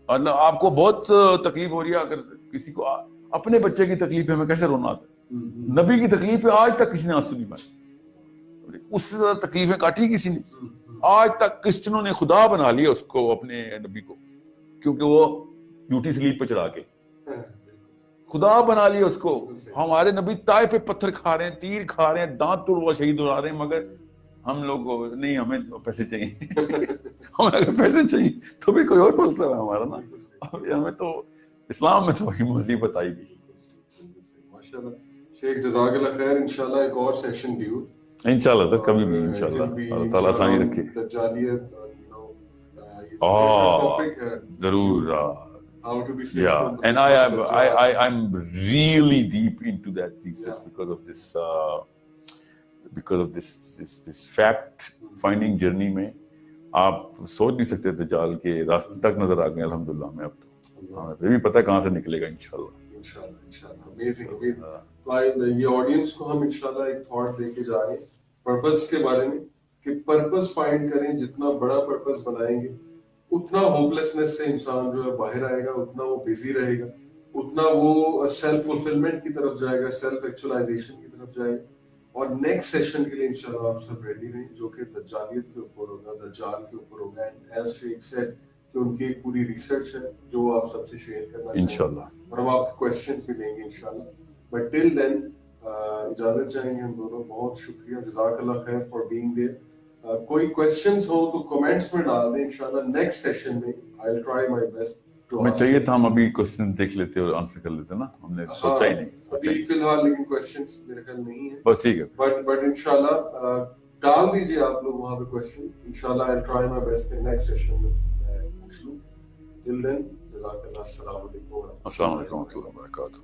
مطلب آپ کو بہت تکلیف ہو رہی ہے, اگر کسی کو اپنے بچے کی تکلیف ہے ہمیں کیسے رونا آتا ہے, نبی کی تکلیف ہے آج تک کسی نے آنسو نہیں بھائے, اس سے زیادہ تکلیفیں کاٹی کسی نے. آج تک کرسچنوں نے خدا بنا لیا اس کو, اپنے نبی کو, کیونکہ وہ ڈیوٹی سلیپ پہ چڑھا کے خدا بنا لیا اس کو. ہمارے نبی طائف پہ پتھر کھا رہے ہیں, تیر کھا رہے ہیں, دانت توڑ شہید ہو رہے ہیں, مگر ہم لوگ نہیں, ہمیں پیسے چاہیے. ہمیں اگر پیسے چاہیے تو بھی کوئی اور فلسفہ ہے ہمارا نا, ہمیں تو اسلام میں تو وہی مصیبت آئے گی. ماشاءاللہ شیخ جزاک اللہ خیر. انشاءاللہ ایک اور سیشن ڈیو انشاءاللہ سر, کبھی بھی انشاءاللہ, اللہ تعالیٰ آسانی رکھے. دجالیت ضرور. how to be safe Yeah, from and I'm really deep into that thesis because of this fact finding journey میں آپ سوچ نہیں سکتے دجال کے راستے تک نظر آ گئے الحمدللہ ہمیں. اب تو ہمیں پھر بھی پتہ ہے کہاں سے نکلے گا انشاءاللہ. Amazing. تو یہ آڈینس کو ہم انشاءاللہ ایک تھاٹ دے کے جا رہے ہیں پرپز کے بارے میں, کہ پرپز فائنڈ کریں. جتنا بڑا پرپز بنائیں گے اتنا ہوپلیسنس سے انسان جو ہے باہر آئے گا, اتنا وہ بزی رہے گا, اتنا وہ سیلف فلفلمنٹ کی طرف جائے گا, سیلف ایکچولائزیشن کی طرف جائے گا. اور نیکسٹ سیشن کے لیے انشاءاللہ آپ سب ریڈی رہیں, جو کہ دجالیت کے اوپر ہوگا, دجال کے اوپر ہوگا. اینڈ ایز شیخ سیڈ کہ ان کی ایک پوری ریسرچ ہے جو آپ سب سے شیئر کرنا چاہیں انشاءاللہ, اور ہم آپ کو کویسچنز بھی دیں گے انشاءاللہ. بٹ ٹل دین اجازت چاہیں گے ہم دونوں. بہت شکریہ, جزاک اللہ خیر فار بینگ دیئر. کوئی کویسچنز ہو تو کمنٹس میں ڈال دیں. انشاءاللہ نیکسٹ سیشن میں آئی ول ٹرائی مائی بیسٹ. ہمیں چاہیے تھا ہم ابھی کوشچن دیکھ لیتے اور آنسر کر لیتے نا, ہم نے سوچا ہی نہیں. ابھی فی الحال لیکن کویسچنز میرے خیال نہیں ہے, بس ٹھیک ہے. بٹ انشاءاللہ ڈال دیجیے آپ لوگ وہاں پہ کویسچن. انشاءاللہ آئی ول ٹرائی مائی بیسٹ کہ نیکسٹ سیشن میں پوچھ لوں. ٹل دین جزاک اللہ. السلام علیکم السلام علیکم و رحمۃ اللہ وبرکاتہ.